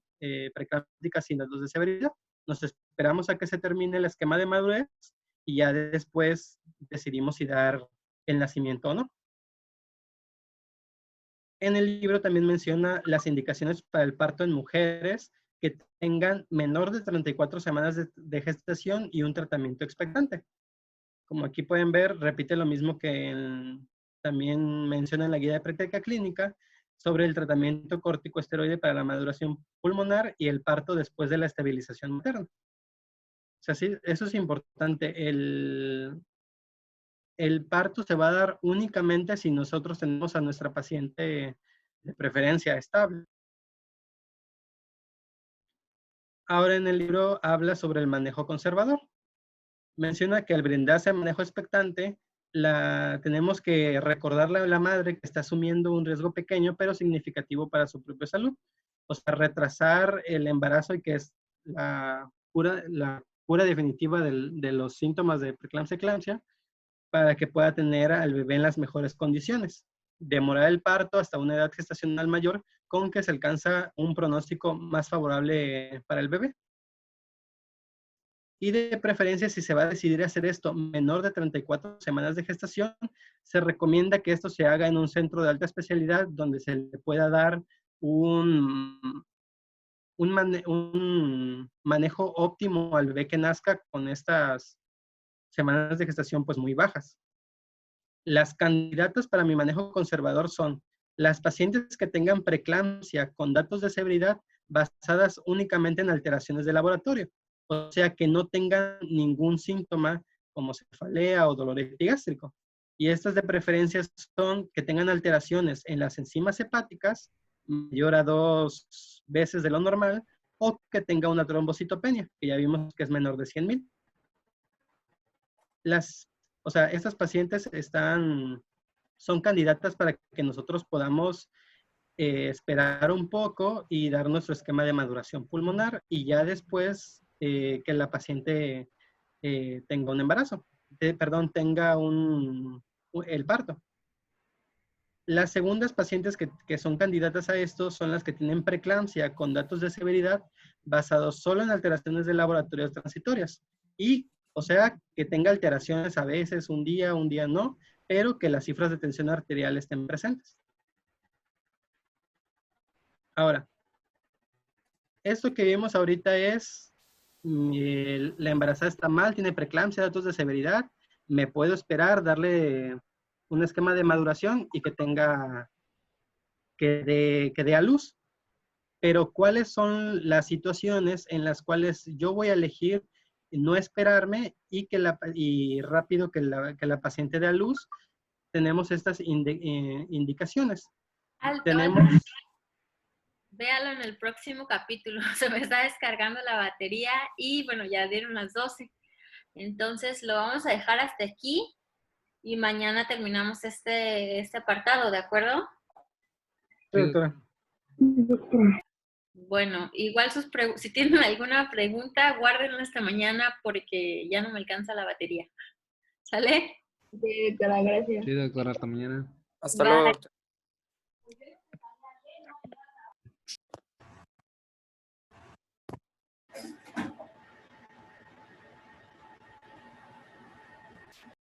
preeclámptica sin datos de severidad. Nos esperamos a que se termine el esquema de madurez y ya después decidimos si dar el nacimiento o no. En el libro también menciona las indicaciones para el parto en mujeres que tengan menor de 34 semanas de gestación y un tratamiento expectante. Como aquí pueden ver, repite lo mismo que también menciona en la guía de práctica clínica sobre el tratamiento corticosteroide para la maduración pulmonar y el parto después de la estabilización materna. O sea, sí, eso es importante. El parto se va a dar únicamente si nosotros tenemos a nuestra paciente de preferencia estable. Ahora en el libro habla sobre el manejo conservador. Menciona que al brindarse manejo expectante, tenemos que recordarle a la madre que está asumiendo un riesgo pequeño pero significativo para su propia salud. O sea, retrasar el embarazo y que es la cura definitiva de los síntomas de preeclampsia-eclampsia para que pueda tener al bebé en las mejores condiciones. Demorar el parto hasta una edad gestacional mayor con que se alcanza un pronóstico más favorable para el bebé. Y de preferencia, si se va a decidir hacer esto menor de 34 semanas de gestación, se recomienda que esto se haga en un centro de alta especialidad donde se le pueda dar un manejo óptimo al bebé que nazca con estas semanas de gestación pues muy bajas. Las candidatas para mi manejo conservador son las pacientes que tengan preeclampsia con datos de severidad basadas únicamente en alteraciones de laboratorio. O sea, que no tengan ningún síntoma como cefalea o dolor epigástrico. Y estas de preferencia son que tengan alteraciones en las enzimas hepáticas mayor a 2 veces de lo normal o que tenga una trombocitopenia, que ya vimos que es menor de 100,000. O sea, estas pacientes son candidatas para que nosotros podamos esperar un poco y dar nuestro esquema de maduración pulmonar y ya después que la paciente tenga un embarazo, tenga el parto. Las segundas pacientes que son candidatas a esto son las que tienen preeclampsia con datos de severidad basados solo en alteraciones de laboratorios transitorias. O sea, que tenga alteraciones a veces, un día no, pero que las cifras de tensión arterial estén presentes. Ahora, esto que vimos ahorita es, la embarazada está mal, tiene preeclampsia, datos de severidad, me puedo esperar, darle un esquema de maduración y que dé a luz. Pero ¿cuáles son las situaciones en las cuales yo voy a elegir no esperarme y rápido que la paciente dé a luz? Tenemos estas indicaciones. Véalo en el próximo capítulo. Se me está descargando la batería y bueno, ya dieron las 12. Entonces lo vamos a dejar hasta aquí y mañana terminamos este apartado, ¿de acuerdo? Sí, doctora. Bueno, igual si tienen alguna pregunta, guárdenla hasta mañana porque ya no me alcanza la batería. ¿Sale? Sí, doctora, gracias. Sí, doctora, hasta mañana. Hasta luego, doctor.